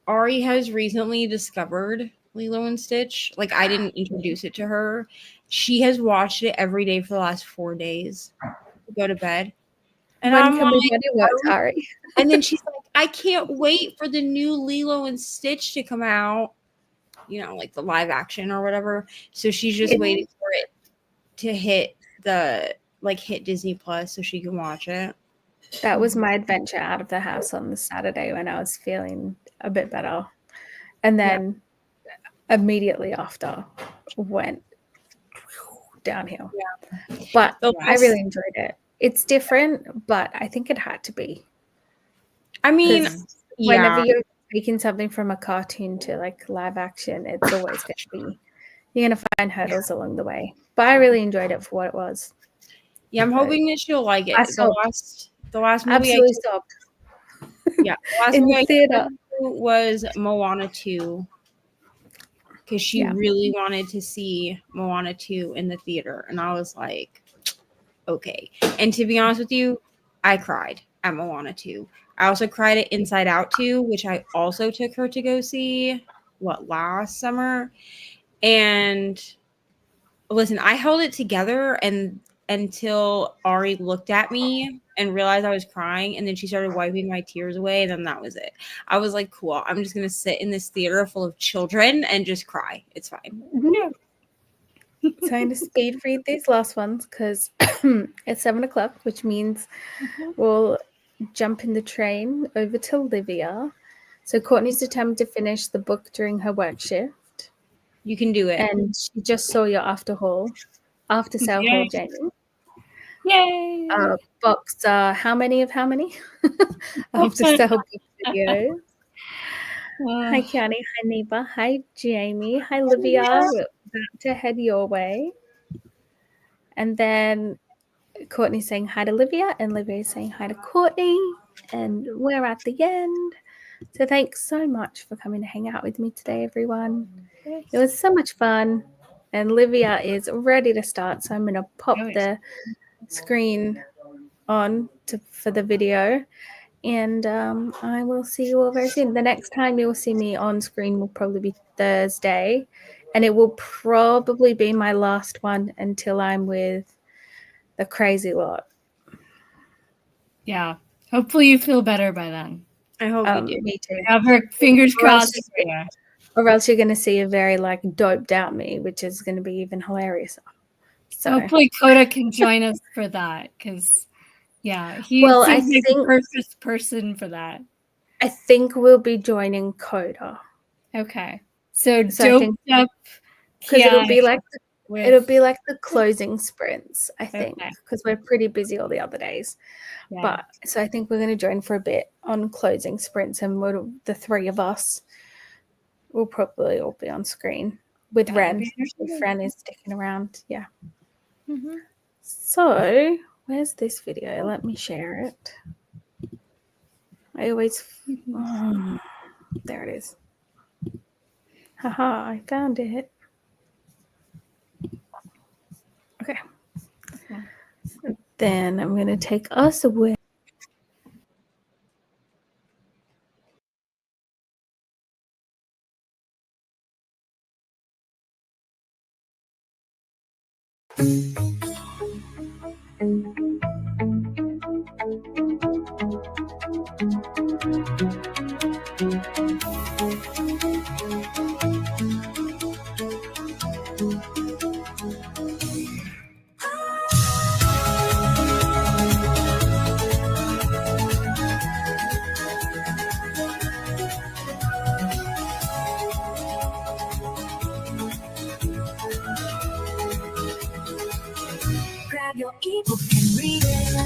Ari has recently discovered Lilo and Stitch. Like, I didn't introduce it to her. She has watched it every day for the last 4 days to go to bed. And when I'm can we like, do it, Ari? And then she's like, I can't wait for the new Lilo and Stitch to come out. You know, like the live action or whatever. So she's just waiting for it to hit Disney Plus so she can watch it. That was my adventure out of the house on the Saturday when I was feeling a bit better. And then immediately after went downhill. Yeah. But I really enjoyed it. It's different, but I think it had to be. I mean, whenever you're making something from a cartoon to like live action, it's always going to be, you're going to find hurdles along the way. But I really enjoyed it for what it was. Yeah, I'm hoping that she'll like it. The last movie absolutely stopped. Yeah, the last in movie the theater was Moana 2 because she really wanted to see Moana 2 in the theater, and I was like, okay. And to be honest with you, I cried at Moana 2. I also cried at Inside Out 2, which I also took her to go see last summer. And listen, I held it together until Ari looked at me and realized I was crying, and then she started wiping my tears away, and then that was it. I was like, cool, I'm just gonna sit in this theater full of children and just cry. It's fine. So I'm going to speed read these last ones because it's 7 o'clock, which means we'll jump in the train over to Olivia. So Courtney's determined to finish the book during her work shift. You can do it. And she just saw your after sale haul, Jamie. Yay! Box, how many? After sale book videos. Hi, Kiani. Hi, Neva. Hi, Jamie. Hi, Olivia. We're about to head your way. And then Courtney saying hi to Olivia, and Olivia saying hi to Courtney. And we're at the end. So thanks so much for coming to hang out with me today, everyone. It was so much fun. And Olivia is ready to start. So I'm going to pop the screen on for the video. And I will see you all very soon. The next time you'll see me on screen will probably be Thursday. And it will probably be my last one until I'm with the crazy lot. Yeah. Hopefully you feel better by then. I hope you do. Me too. Have her fingers crossed. Or else you're going to see a very doped out me, which is going to be even hilarious. So hopefully Coda can join us for that because... Yeah, he seems like the perfect person for that. I think we'll be joining Coda. Okay, so doped up because it'll be like the closing sprints. I think because we're pretty busy all the other days. Yeah. But so I think we're going to join for a bit on closing sprints, and the 3 of us will probably all be on screen with Ren. If Ren is sticking around, yeah. Mm-hmm. So. Where's this video? Let me share it. I always... there it is. Haha, I found it. Okay. Then I'm going to take us away. Grab your ebook and read it.